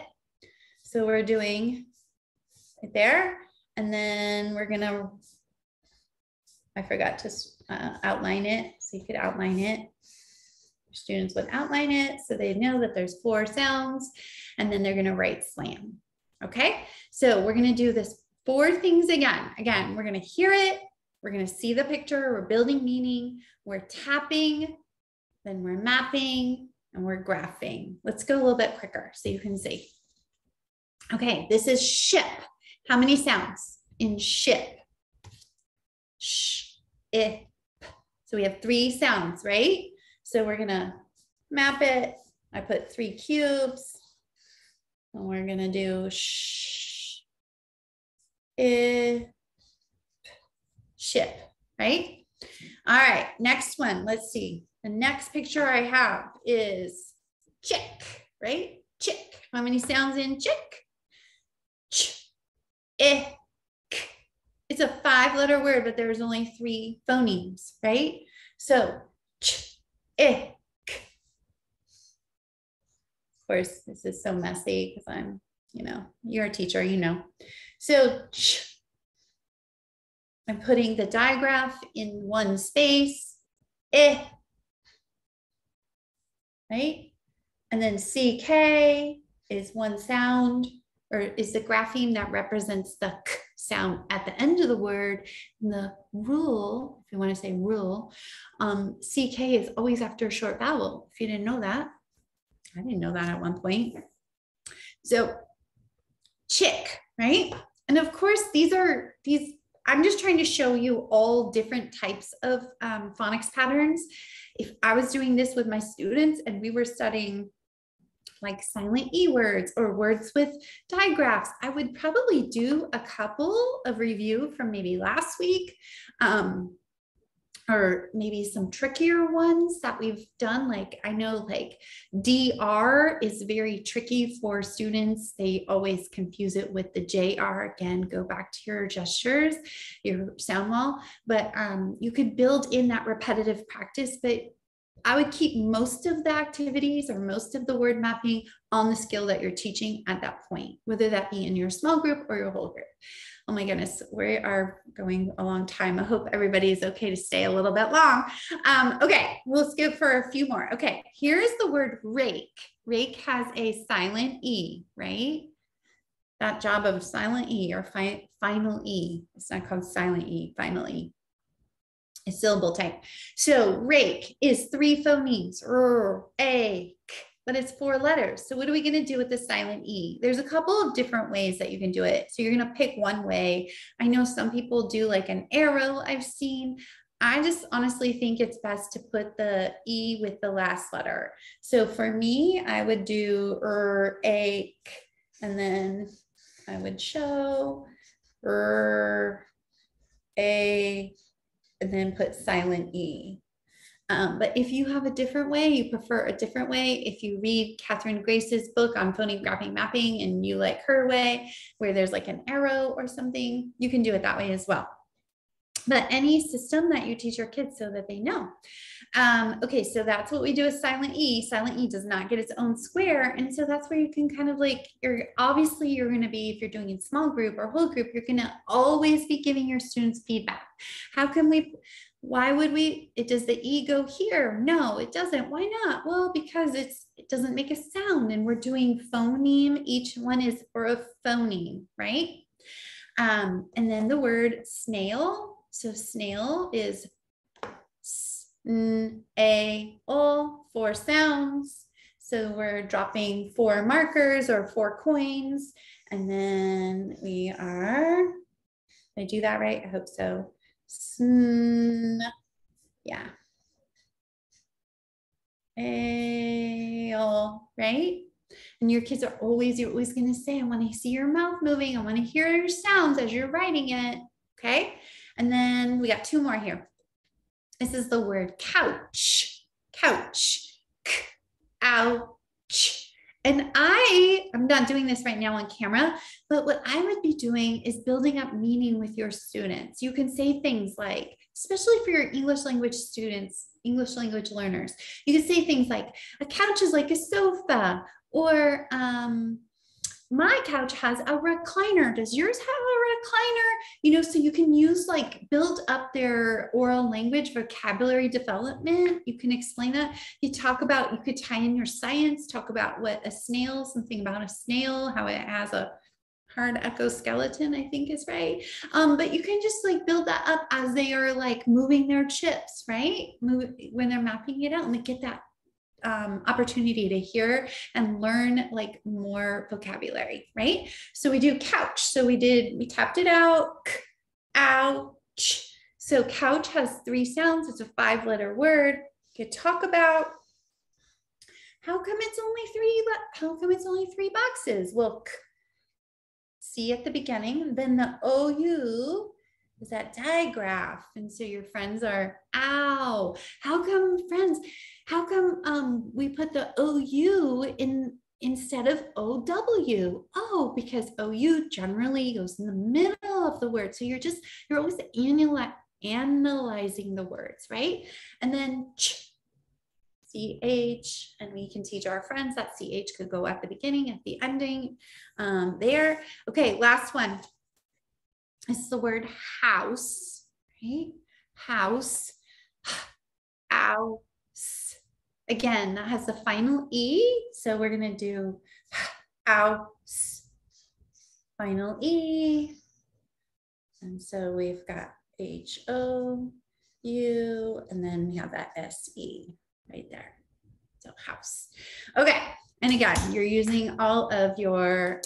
So we're doing right there. And then we're going to, I forgot to outline it. So you could outline it. Your students would outline it so they know that there's 4 sounds. And then they're going to write slam. Okay. So we're going to do this 4 things again. Again, we're going to hear it. We're going to see the picture. We're building meaning. We're tapping. Then we're mapping. And we're graphing. Let's go a little bit quicker so you can see. Okay, this is ship. How many sounds in ship? Sh, if. So we have 3 sounds, right? So we're gonna map it. I put 3 cubes. And we're gonna do sh, if, ship, right? All right, next one, let's see. The next picture I have is chick, right? Chick. How many sounds in chick? Ch, eh, k. It's a 5-letter word, but there's only 3 phonemes, right? So ch, eh, k. Of course, this is so messy because I'm, you're a teacher, So ch. I'm putting the digraph in one space. Eh. Right? And then CK is one sound, or is the grapheme that represents the k sound at the end of the word. And the rule, if you want to say rule, CK is always after a short vowel. If you didn't know that, I didn't know that at one point. So chick, right? And of course, I'm just trying to show you all different types of phonics patterns. If I was doing this with my students and we were studying like silent E words or words with digraphs, I would probably do a couple of review from maybe last week or or maybe some trickier ones that we've done. Like I know like DR is very tricky for students. They always confuse it with the JR. Again, go back to your gestures, your sound wall, but you could build in that repetitive practice, but I would keep most of the activities or most of the word mapping on the skill that you're teaching at that point, whether that be in your small group or your whole group. Oh my goodness, we are going a long time. I hope everybody is okay to stay a little bit long. Okay, we'll skip for a few more. Okay, here's the word rake. Rake has a silent E, right? That job of silent E or final E. It's not called silent E, final E. A syllable type. So rake is 3 phonemes, r, a, k, but it's 4 letters. So what are we going to do with the silent E? There's a couple of different ways that you can do it. So you're going to pick one way. I know some people do like an arrow I've seen. I just honestly think it's best to put the E with the last letter. So for me, I would do r, a, k, and then I would show r, a, and then put silent E. But if you have a different way, you prefer a different way, if you read Catherine Grace's book on Orthographic Mapping and you like her way, where there's like an arrow or something, you can do it that way as well. But any system that you teach your kids so that they know. Okay, so that's what we do with silent E. Silent E does not get its own square. And so that's where you can kind of like, obviously you're going to be, if you're doing in small group or whole group, you're going to always be giving your students feedback. How can we, why would we, does the E go here? No, it doesn't. Why not? Well, because it doesn't make a sound and we're doing phoneme. Each one is for a phoneme, right? And then the word snail. So snail is S-N-A-O, 4 sounds. So we're dropping 4 markers or 4 coins. And then we are, did I do that right? I hope so. Yeah. A-O, right? And your kids are always, you're always going to say, I want to see your mouth moving. I want to hear your sounds as you're writing it. Okay. And then we got 2 more here. This is the word couch, couch, ouch. And I'm not doing this right now on camera, but what I would be doing is building up meaning with your students. You can say things like, especially for your English language students, English language learners, you can say things like, a couch is like a sofa, or my couch has a recliner. Does yours have a recliner? You know, so you can use like build up their oral language vocabulary development. You can explain that. You talk about, you could tie in your science, talk about what a snail, something about a snail, how it has a hard exoskeleton, I think is right. But you can just like build that up as they are like moving their chips, right? When they're mapping it out, and they get that opportunity to hear and learn like more vocabulary, right? So we do couch. So we tapped it out, ouch. So couch has 3 sounds. It's a 5-letter word. You could talk about how come it's only 3 boxes? Well, C at the beginning, then the OU is that digraph. And so your friends are, ow. How come we put the OU in instead of OW? Oh, because OU generally goes in the middle of the word. So you're always analyzing the words, right? And then CH, and we can teach our friends that CH could go at the beginning, at the ending, there. Okay, last one. This is the word house, right? House, house. Again, that has the final E. So we're going to do house, final E. And so we've got H-O-U, and then we have that S-E right there. So house. Okay. And again, you're using all of your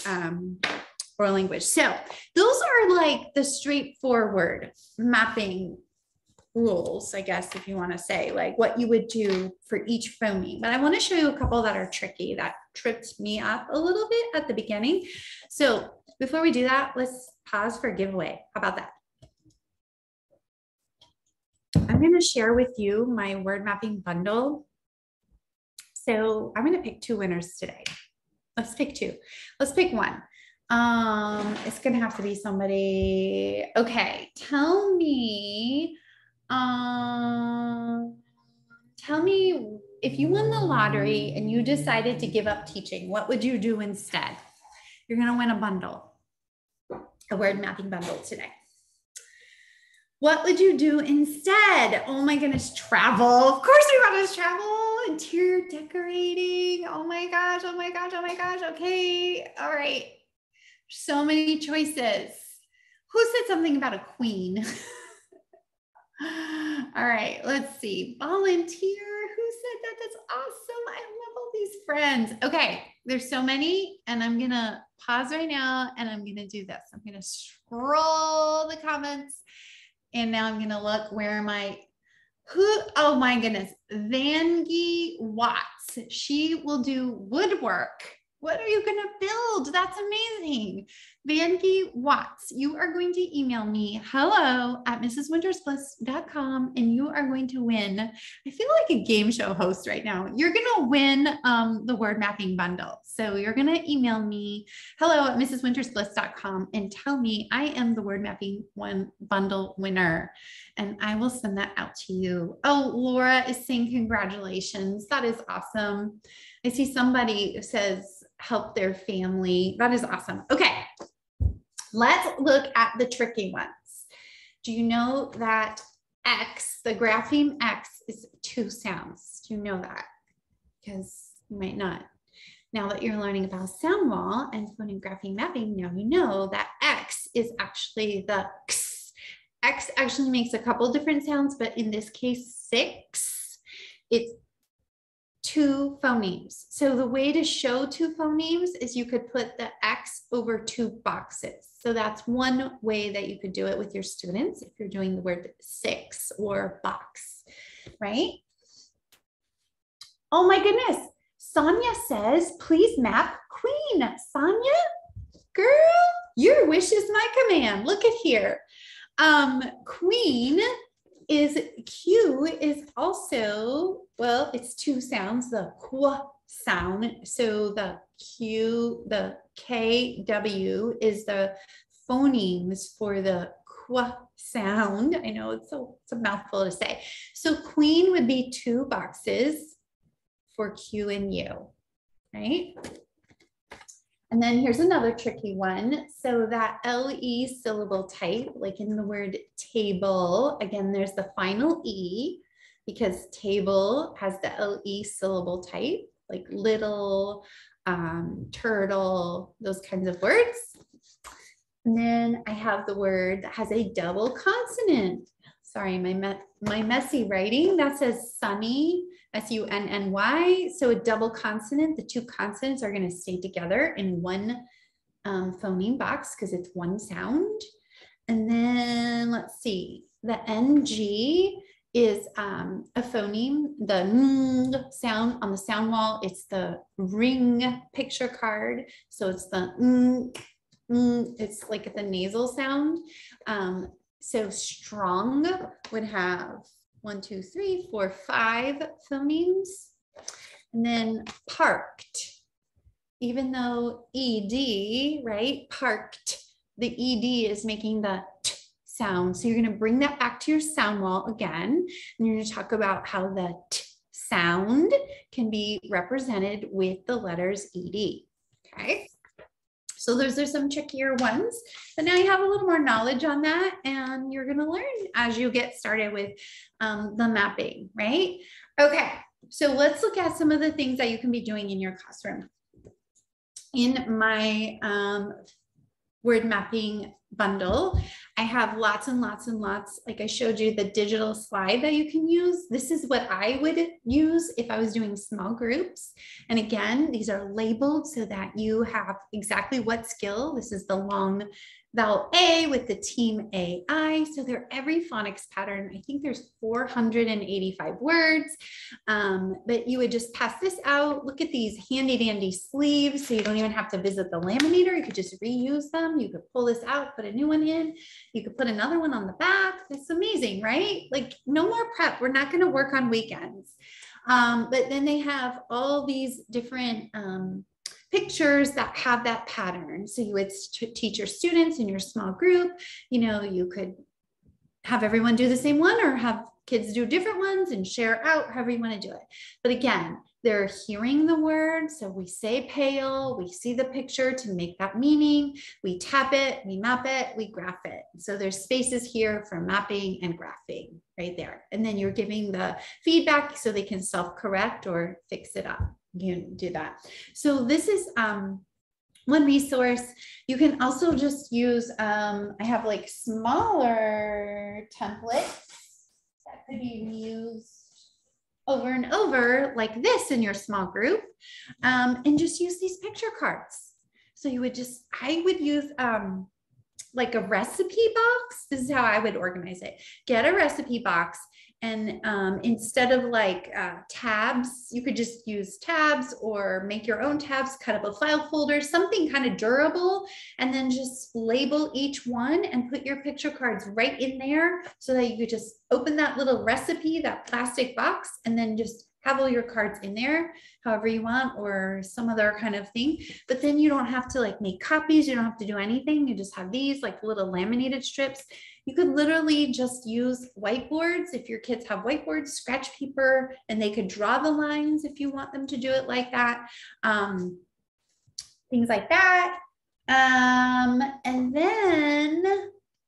oral language. So those are like the straightforward mapping rules, I guess, if you want to say like what you would do for each phoneme. But I want to show you a couple that are tricky that tripped me up a little bit at the beginning. So before we do that, let's pause for a giveaway. How about that? I'm going to share with you my word mapping bundle. So I'm going to pick 2 winners today. Let's pick 2. Let's pick 1. It's going to have to be somebody. Okay. Tell me if you won the lottery and you decided to give up teaching, what would you do instead? You're going to win a bundle, a word mapping bundle today. What would you do instead? Oh my goodness, travel. Of course we want to travel. Interior decorating. Oh my gosh, oh my gosh, oh my gosh. Okay, all right. So many choices. Who said something about a queen? All right, let's see. Volunteer. Who said that? That's awesome. I love all these friends. Okay, there's so many, and I'm going to pause right now, and I'm going to do this. I'm going to scroll the comments. And now I'm going to look, where am I? Oh my goodness. Vangie Watts. She will do woodwork. What are you going to build? That's amazing. Vangie Watts, you are going to email me hello@mrswintersbliss.com and you are going to win. I feel like a game show host right now. You're going to win the word mapping bundle. So you're going to email me hello@mrswintersbliss.com and tell me I am the word mapping bundle winner. And I will send that out to you. Oh, Laura is saying congratulations. That is awesome. I see somebody who says help their family. That is awesome. Okay, let's look at the tricky ones. Do you know that X, the grapheme X, is 2 sounds? Do you know that? Because you might not. Now that you're learning about sound wall and phoneme grapheme mapping, now you know that X is actually the X. X actually makes a couple different sounds, but in this case, 6. It's 2 phonemes. So the way to show 2 phonemes is you could put the X over 2 boxes. So that's one way that you could do it with your students if you're doing the word 6 or box, right? Oh my goodness. Sonia says, please map queen. Sonia, girl, your wish is my command. Look at here. Queen is Q is also, well, it's 2 sounds, the qu sound. So the Q, the KW is the phonemes for the qu sound. I know it's a mouthful to say. So queen would be 2 boxes for Q and U, right? And then here's another tricky one. So that LE syllable type, like in the word table, again, there's the final E because table has the LE syllable type, like little, turtle, those kinds of words. And then I have the word that has a double consonant. Sorry, my messy writing, that says sunny, S-U-N-N-Y. So a double consonant, the 2 consonants are going to stay together in one phoneme box because it's 1 sound. And then let's see, the NG is a phoneme, the ng sound on the sound wall. It's the ring picture card. So it's the it's like the nasal sound. So strong would have 1, 2, 3, 4, 5 phonemes. And then parked, even though ED, right? Parked, the ED is making the t sound. So you're going to bring that back to your sound wall again. And you're going to talk about how the t sound can be represented with the letters ED. Okay. So those are some trickier ones, but now you have a little more knowledge on that and you're going to learn as you get started with the mapping, right? Okay, so let's look at some of the things that you can be doing in your classroom. In my word mapping bundle, I have lots and lots and lots, like I showed you the digital slide that you can use. This is what I would use if I was doing small groups. And again, these are labeled so that you have exactly what skill. This is the long vowel A with the team AI. So they're every phonics pattern. I think there's 485 words, but you would just pass this out. Look at these handy dandy sleeves. So you don't even have to visit the laminator. You could just reuse them. You could pull this out, put a new one in. You could put another one on the back. It's amazing, right? Like no more prep. We're not going to work on weekends. But then they have all these different pictures that have that pattern. So you would teach your students in your small group, you know, you could have everyone do the same one or have kids do different ones and share out however you want to do it. But again, they're hearing the word. So we say pale, we see the picture to make that meaning, we tap it, we map it, we graph it. So there's spaces here for mapping and graphing right there. And then you're giving the feedback so they can self-correct or fix it up. You can do that. So this is one resource. You can also just use, I have like smaller templates that could be used over and over like this in your small group, and just use these picture cards. So you would just, I would use like a recipe box. This is how I would organize it. Get a recipe box, and instead of like tabs, you could just use tabs or make your own tabs, cut up a file folder, something kind of durable, and then just label each one and put your picture cards right in there so that you could just open that little recipe, that plastic box, and then just have all your cards in there however you want, or some other kind of thing. But then you don't have to like make copies. You don't have to do anything. You just have these like little laminated strips. You could literally just use whiteboards. If your kids have whiteboards, scratch paper, and they could draw the lines if you want them to do it like that. Things like that. And then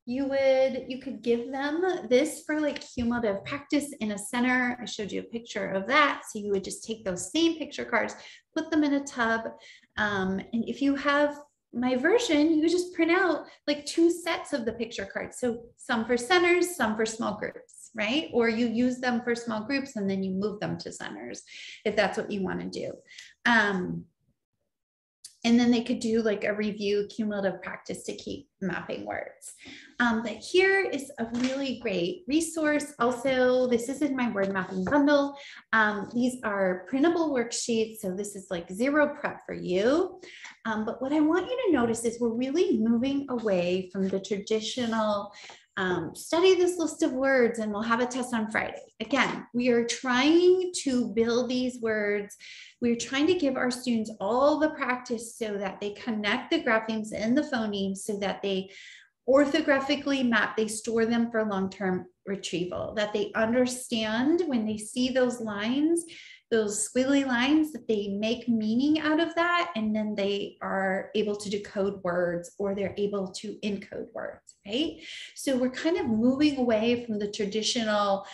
you could give them this for like cumulative practice in a center. I showed you a picture of that. So you would just take those same picture cards, put them in a tub. And if you have my version, you just print out like 2 sets of the picture cards. So some for centers, some for small groups, right? Or you use them for small groups and then you move them to centers if that's what you want to do. And then they could do like a review cumulative practice to keep mapping words. But here is a really great resource. Also, this is in my word mapping bundle. These are printable worksheets. So this is like zero prep for you. But what I want you to notice is we're really moving away from the traditional study this list of words and we'll have a test on Friday. Again, we are trying to build these words. We're trying to give our students all the practice so that they connect the graphemes and the phonemes so that they orthographically map, they store them for long-term retrieval, that they understand when they see those lines, those squiggly lines, that they make meaning out of that, and then they are able to decode words or they're able to encode words, right? So we're kind of moving away from the traditional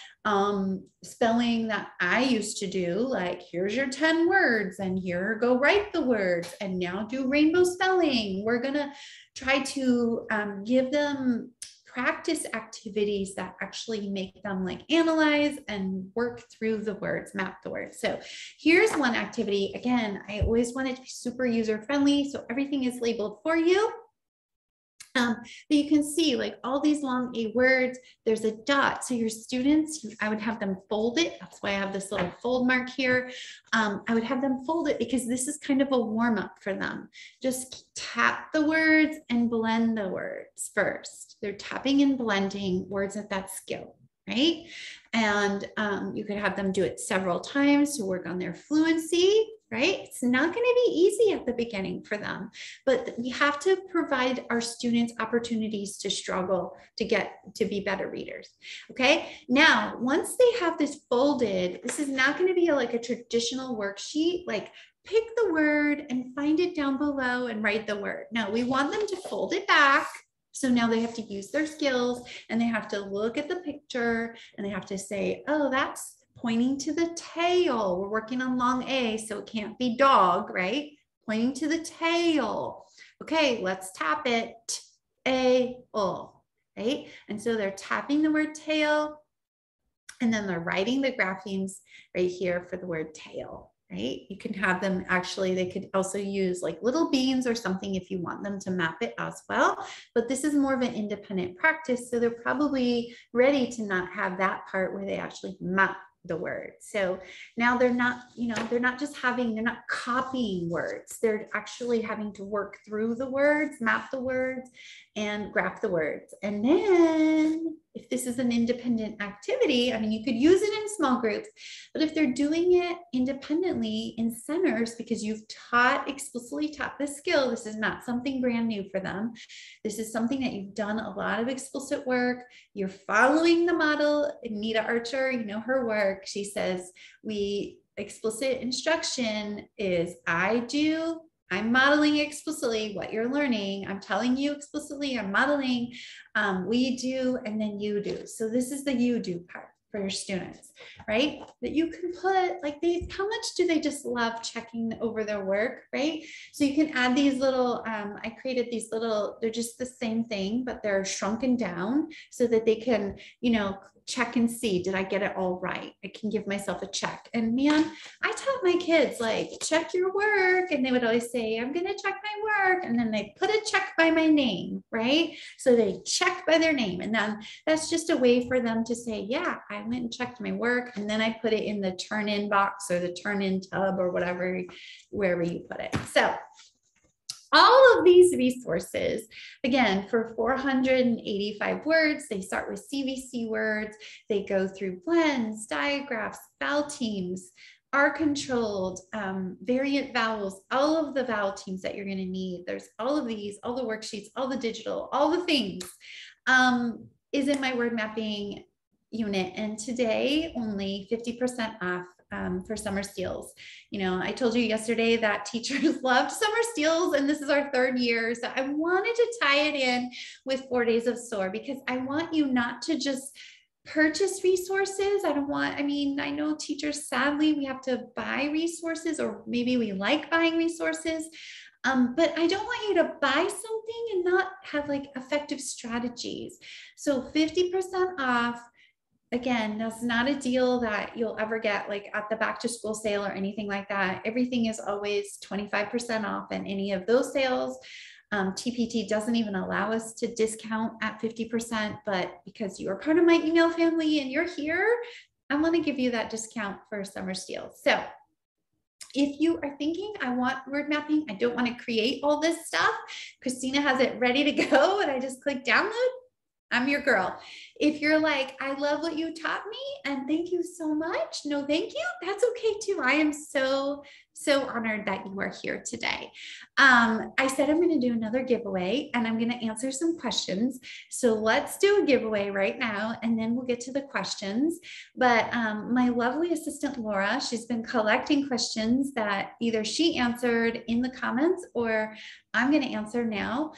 spelling that I used to do, like here's your 10 words and here go write the words and now do rainbow spelling. We're gonna try to give them practice activities that actually make them like analyze and work through the words, map the words. So here's one activity. Again, I always want it to be super user friendly, so everything is labeled for you. But you can see like all these long A words, there's a dot. So your students, I would have them fold it. That's why I have this little fold mark here. I would have them fold it because this is kind of a warm up for them. Just tap the words and blend the words first. They're tapping and blending words at that skill, right? And you could have them do it several times to work on their fluency, right? It's not going to be easy at the beginning for them, but we have to provide our students opportunities to struggle to get to be better readers. Okay. Now, once they have this folded, this is not going to be like a traditional worksheet, like pick the word and find it down below and write the word. No, we want them to fold it back. So now they have to use their skills and they have to look at the picture and they have to say, oh, that's pointing to the tail. We're working on long A, so it can't be dog, right? Pointing to the tail. Okay, let's tap it. Tail, right? And so they're tapping the word tail and then they're writing the graphemes right here for the word tail. right? You can have them actually, they could also use like little beans or something if you want them to map it as well. But this is more of an independent practice. So they're probably ready to not have that part where they actually map the word. So now they're not, they're not just they're not copying words. They're actually having to work through the words, map the words, and graph the words. And then if this is an independent activity, I mean, you could use it in small groups, but if they're doing it independently in centers, because you've explicitly taught this skill, this is not something brand new for them. This is something that you've done a lot of explicit work. You're following the model. Anita Archer, you know her work. She says, explicit instruction is I'm modeling explicitly what you're learning. I'm telling you explicitly, I'm modeling, we do, and then you do. So this is the you do part for your students, right? That you can put like how much do they just love checking over their work, right? So you can add these little, I created these little, they're just the same thing, but they're shrunken down so that they can, check and see, did I get it all right? I can give myself a check. And man, I taught my kids like, check your work. And they would always say, I'm going to check my work. And then they put a check by my name, right? So they check by their name. And then that's just a way for them to say, yeah, I went and checked my work. And then I put it in the turn in box or the turn in tub or whatever, wherever you put it. So all of these resources, again, for 485 words, they start with CVC words, they go through blends, digraphs, vowel teams, are controlled, variant vowels, all of the vowel teams that you're going to need. There's all of these, all the worksheets, all the digital, all the things is in my word mapping unit. And today only 50% off for summer steals. I told you yesterday that teachers loved summer steals, and this is our 3rd year. So I wanted to tie it in with 4 days of SOAR because I want you not to just purchase resources. I know teachers, sadly, we have to buy resources, or maybe we like buying resources. But I don't want you to buy something and not have like effective strategies. So 50% off. Again, that's not a deal that you'll ever get like at the back to school sale or anything like that. Everything is always 25% off in any of those sales. TPT doesn't even allow us to discount at 50%, but because you are part of my email family and you're here, I want to give you that discount for summer steal. So if you are thinking, I want word mapping, I don't want to create all this stuff, Christina has it ready to go and I just click download, I'm your girl. If you're like, I love what you taught me and thank you so much. No, thank you. That's okay too. I am so honored that you are here today. I said I'm going to do another giveaway and I'm going to answer some questions. So let's do a giveaway right now and then we'll get to the questions. But my lovely assistant, Laura, she's been collecting questions that either she answered in the comments or I'm going to answer now.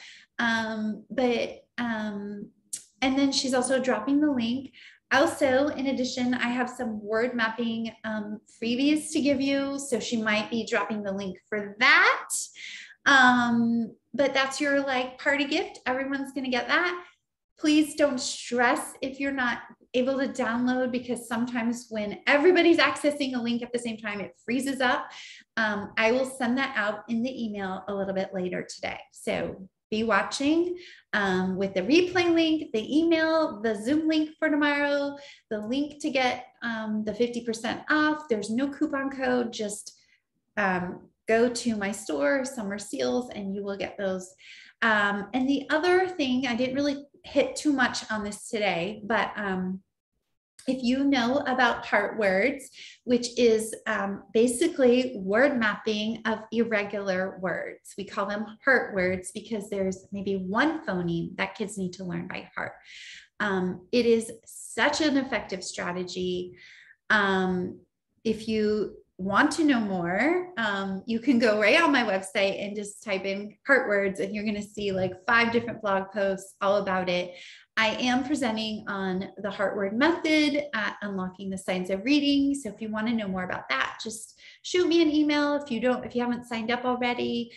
And then she's also dropping the link. Also, in addition, I have some word mapping freebies to give you. So she might be dropping the link for that. But that's your like party gift. Everyone's going to get that. Please don't stress if you're not able to download, because sometimes when everybody's accessing a link at the same time, it freezes up. I will send that out in the email a little bit later today. So be watching with the replay link, the email, the Zoom link for tomorrow, the link to get the 50% off. There's no coupon code, just go to my store, Summer Seals, and you will get those. And the other thing, I didn't really hit too much on this today, but if you know about heart words, which is basically word mapping of irregular words. We call them heart words because there's maybe one phoneme that kids need to learn by heart. It is such an effective strategy. If you want to know more, you can go right on my website and just type in heart words and you're going to see like 5 different blog posts all about it. I am presenting on the heart word method at Unlocking the Science of Reading. So if you want to know more about that, just shoot me an email. If you haven't signed up already,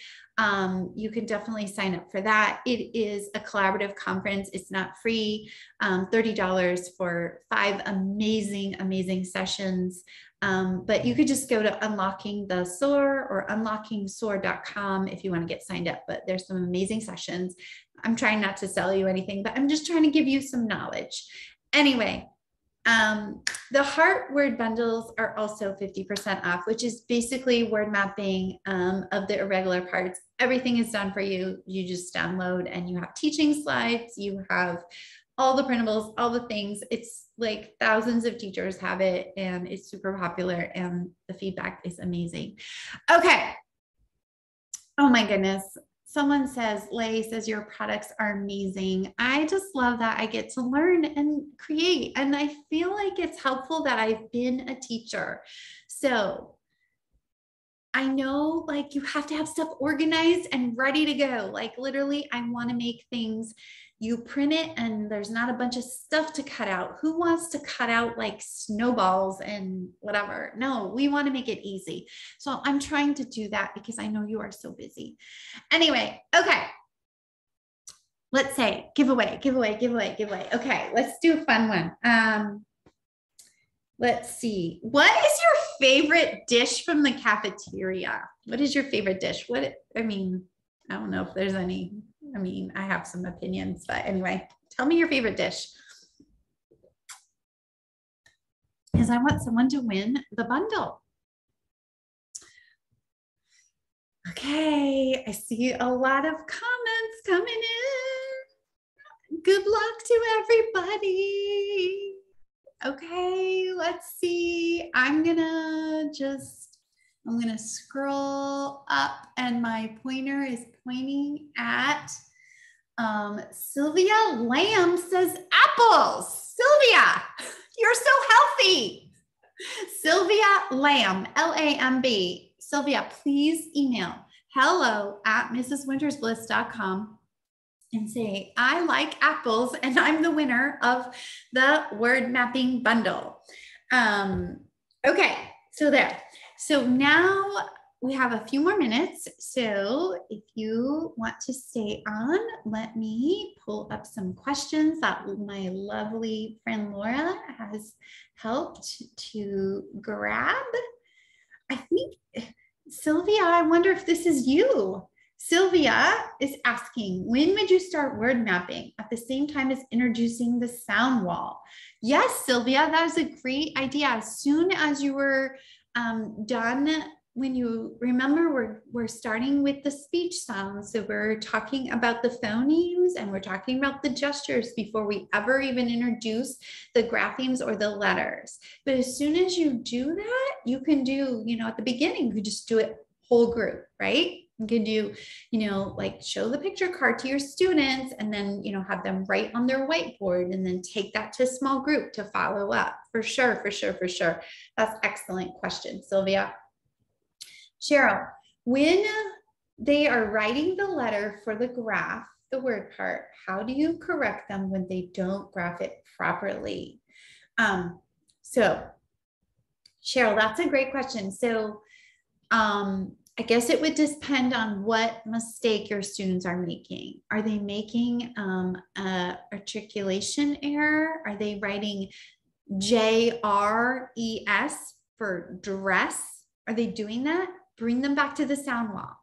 you can definitely sign up for that. It is a collaborative conference. It's not free, $30 for 5 amazing sessions. But you could just go to Unlocking the SOAR or unlockingsoar.com if you want to get signed up. But there's some amazing sessions. I'm trying not to sell you anything, but I'm just trying to give you some knowledge. Anyway, the heart word bundles are also 50% off, which is basically word mapping of the irregular parts. Everything is done for you. You just download and you have teaching slides. You have all the printables, all the things. It's like thousands of teachers have it and it's super popular and the feedback is amazing. Okay. Oh my goodness. Someone says, Lay says, your products are amazing. I just love that I get to learn and create. And I feel like it's helpful that I've been a teacher. So I know like you have to have stuff organized and ready to go. Like literally, I want to make things, you print it and there's not a bunch of stuff to cut out. Who wants to cut out like snowballs and whatever? No, we want to make it easy. So I'm trying to do that because I know you are so busy. Anyway, okay. Let's say giveaway. Okay, let's do a fun one. Let's see. What is your favorite dish from the cafeteria? What is your favorite dish? I don't know if there's any. I have some opinions, but anyway, tell me your favorite dish. Because I want someone to win the bundle. Okay, I see a lot of comments coming in. Good luck to everybody. Okay, let's see. I'm gonna scroll up and my pointer is pointing at Sylvia Lamb says apples. Sylvia, you're so healthy. Sylvia Lamb, L-A-M-B. Sylvia, please email hello@mrswintersbliss.com and say, I like apples and I'm the winner of the word mapping bundle. Okay, so there. So now we have a few more minutes. So if you want to stay on, let me pull up some questions that my lovely friend Laura has helped to grab. I think, Sylvia, I wonder if this is you. Sylvia is asking, when would you start word mapping at the same time as introducing the sound wall? Yes, Sylvia, that is a great idea. As soon as you were done, when you remember, we're starting with the speech sounds. So we're talking about the phonemes and we're talking about the gestures before we ever even introduce the graphemes or the letters. But as soon as you do that, you can do, at the beginning, you could just do it whole group, right? You can do, like show the picture card to your students and then, have them write on their whiteboard and then take that to a small group to follow up. For sure. That's excellent question, Sylvia. Cheryl, when they are writing the letter for the graph, the word part, how do you correct them when they don't graph it properly? So Cheryl, that's a great question. So I guess it would depend on what mistake your students are making. Are they making a articulation error? Are they writing J-R-E-S for dress? Are they doing that? Bring them back to the sound wall.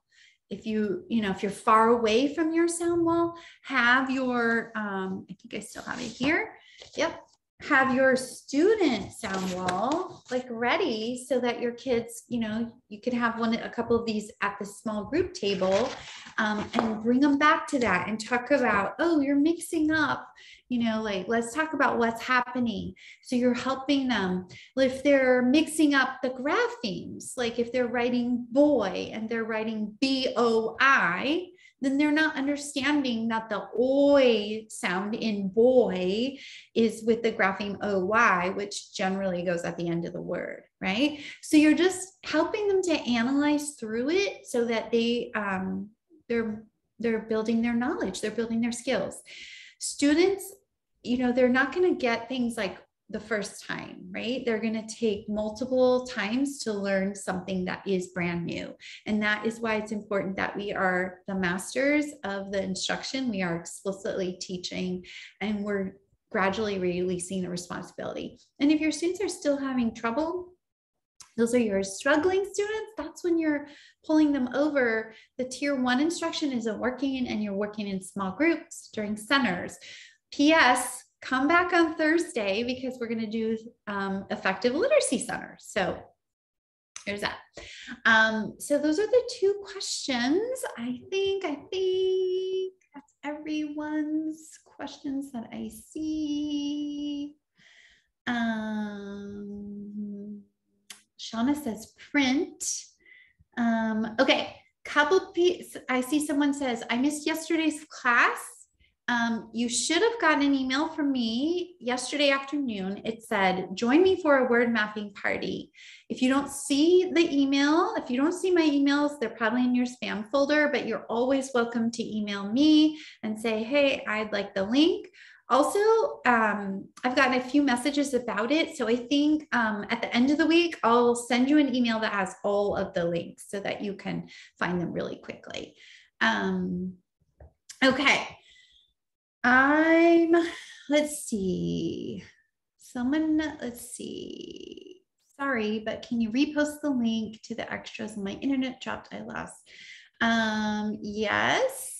If if you're far away from your sound wall, have your, I think I still have it here. Yep. Have your student sound wall like ready so that your kids, you could have a couple of these at the small group table and bring them back to that and talk about, oh, you're mixing up, like let's talk about what's happening. So you're helping them. If they're mixing up the graphemes, like if they're writing boy and they're writing B-O-I, then they're not understanding that the oi sound in boy is with the grapheme OY, which generally goes at the end of the word, right? So you're just helping them to analyze through it so that they're building their knowledge, they're building their skills. Students, they're not going to get things like the first time, right? They're going to take multiple times to learn something that is brand new. And that is why it's important that we are the masters of the instruction. We are explicitly teaching and we're gradually releasing the responsibility. And if your students are still having trouble, Those are your struggling students. That's when you're pulling them over. The tier 1 instruction isn't working and you're working in small groups during centers. P.S. Come back on Thursday because we're going to do effective literacy centers. So there's that. So those are the 2 questions. I think that's everyone's questions that I see. Shauna says print. Okay, couple pieces. I see someone says, I missed yesterday's class. You should have gotten an email from me yesterday afternoon. It said, join me for a word mapping party. If you don't see the email, if you don't see my emails, they're probably in your spam folder, but you're always welcome to email me and say, hey, I'd like the link. Also, I've gotten a few messages about it. So I think at the end of the week, I'll send you an email that has all of the links so that you can find them really quickly. Okay. Let's see. Sorry, but can you repost the link to the extras? My internet dropped, I lost. Yes.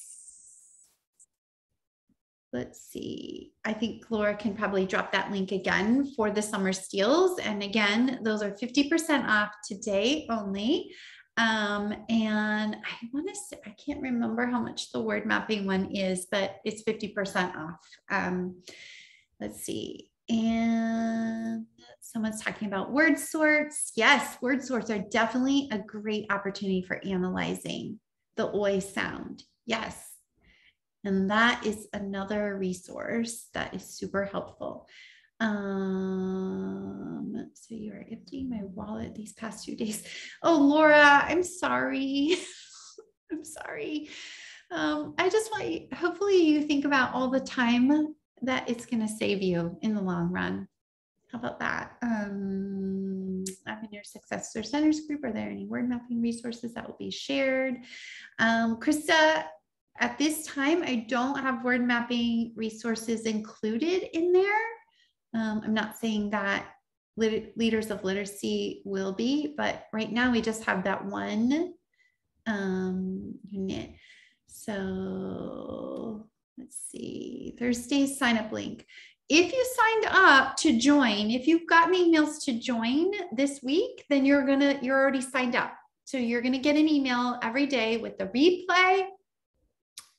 Let's see. I think Laura can probably drop that link again for the summer steals. And again, those are 50% off today only. And I want to say, I can't remember how much the word mapping one is, but it's 50% off. Let's see. And someone's talking about word sorts. Yes, word sorts are definitely a great opportunity for analyzing the oi sound. Yes. And that is another resource that is super helpful. So you are emptying my wallet these past 2 days. Oh, Laura, I'm sorry. I'm sorry. I just want you, hopefully you think about all the time that it's going to save you in the long run. How about that? I'm in your Successor Centers group. Are there any word mapping resources that will be shared? Krista, at this time, I don't have word mapping resources included in there. I'm not saying that leaders of literacy will be, but right now we just have that one unit. So let's see, Thursday's sign up link. If you signed up to join, if you've gotten emails to join this week, then you're already signed up. So you're gonna get an email every day with the replay,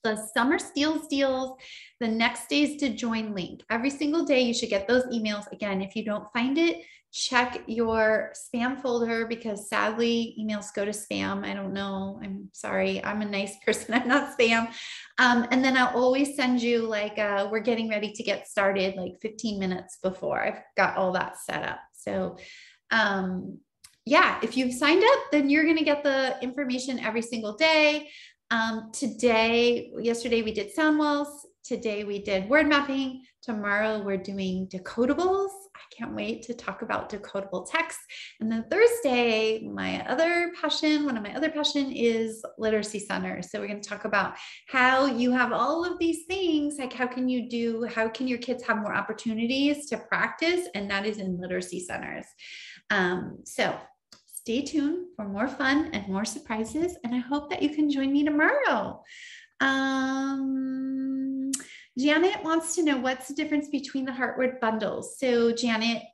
the summer steals deals, the next day's to join link. Every single day you should get those emails. Again, if you don't find it, check your spam folder because sadly emails go to spam. I don't know. I'm sorry. I'm a nice person. I'm not spam. And then I'll always send you like, we're getting ready to get started like 15 minutes before. I've got all that set up. So yeah, if you've signed up, then you're going to get the information every single day. Yesterday we did sound walls. Today we did word mapping. Tomorrow we're doing decodables. I can't wait to talk about decodable text. And then Thursday, one of my other passion is literacy centers. So we're going to talk about how you have all of these things, like how can your kids have more opportunities to practice? And that is in literacy centers. So stay tuned for more fun and more surprises. And I hope that you can join me tomorrow. Janet wants to know what's the difference between the heartword bundles. So Janet,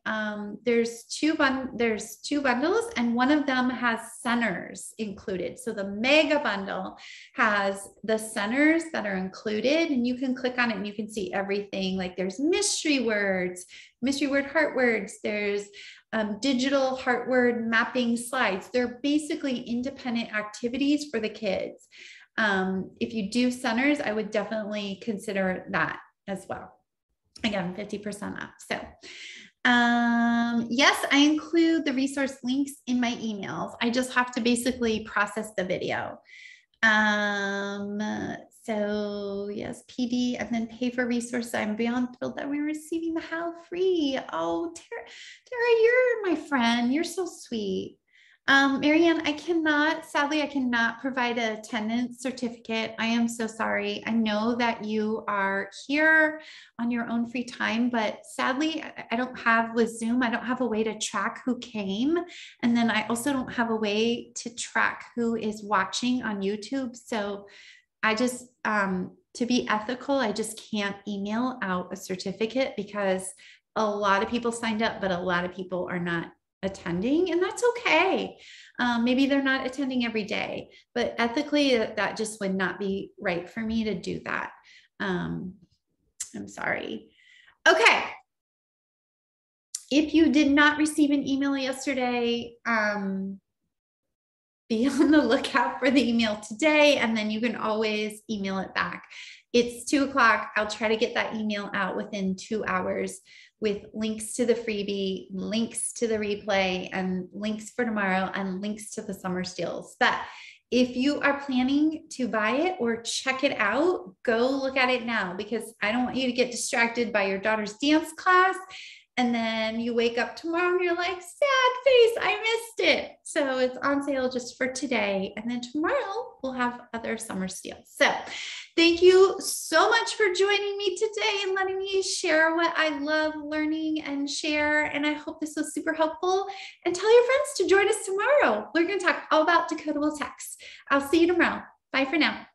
there's two bundles and one of them has centers included. So the mega bundle has the centers that are included and you can click on it and you can see everything. Like there's mystery word heartwords, there's digital heartword mapping slides. They're basically independent activities for the kids. If you do centers, I would definitely consider that as well. Again, 50% off. So yes, I include the resource links in my emails. I just have to basically process the video. So yes, PD and then pay for resources. I'm beyond thrilled that we're receiving the HAL free. Oh, Tara, you're my friend. You're so sweet. Marianne, sadly, I cannot provide an attendance certificate. I am so sorry. I know that you are here on your own free time, but sadly, I don't have with Zoom, I don't have a way to track who came. And then I also don't have a way to track who is watching on YouTube. So I just, to be ethical, I just can't email out a certificate because a lot of people signed up, but a lot of people are not attending, and that's okay. Maybe they're not attending every day, but ethically, that just would not be right for me to do that. I'm sorry. Okay. If you did not receive an email yesterday, be on the lookout for the email today, and then you can always email it back. It's 2 o'clock. I'll try to get that email out within 2 hours with links to the freebie, links to the replay, and links for tomorrow, and links to the summer steals. But if you are planning to buy it or check it out, go look at it now, because I don't want you to get distracted by your daughter's dance class. And then you wake up tomorrow and you're like, sad face, I missed it. So it's on sale just for today. And then tomorrow we'll have other summer steals. So thank you so much for joining me today and letting me share what I love learning and share. And I hope this was super helpful. And tell your friends to join us tomorrow. We're going to talk all about decodable text. I'll see you tomorrow. Bye for now.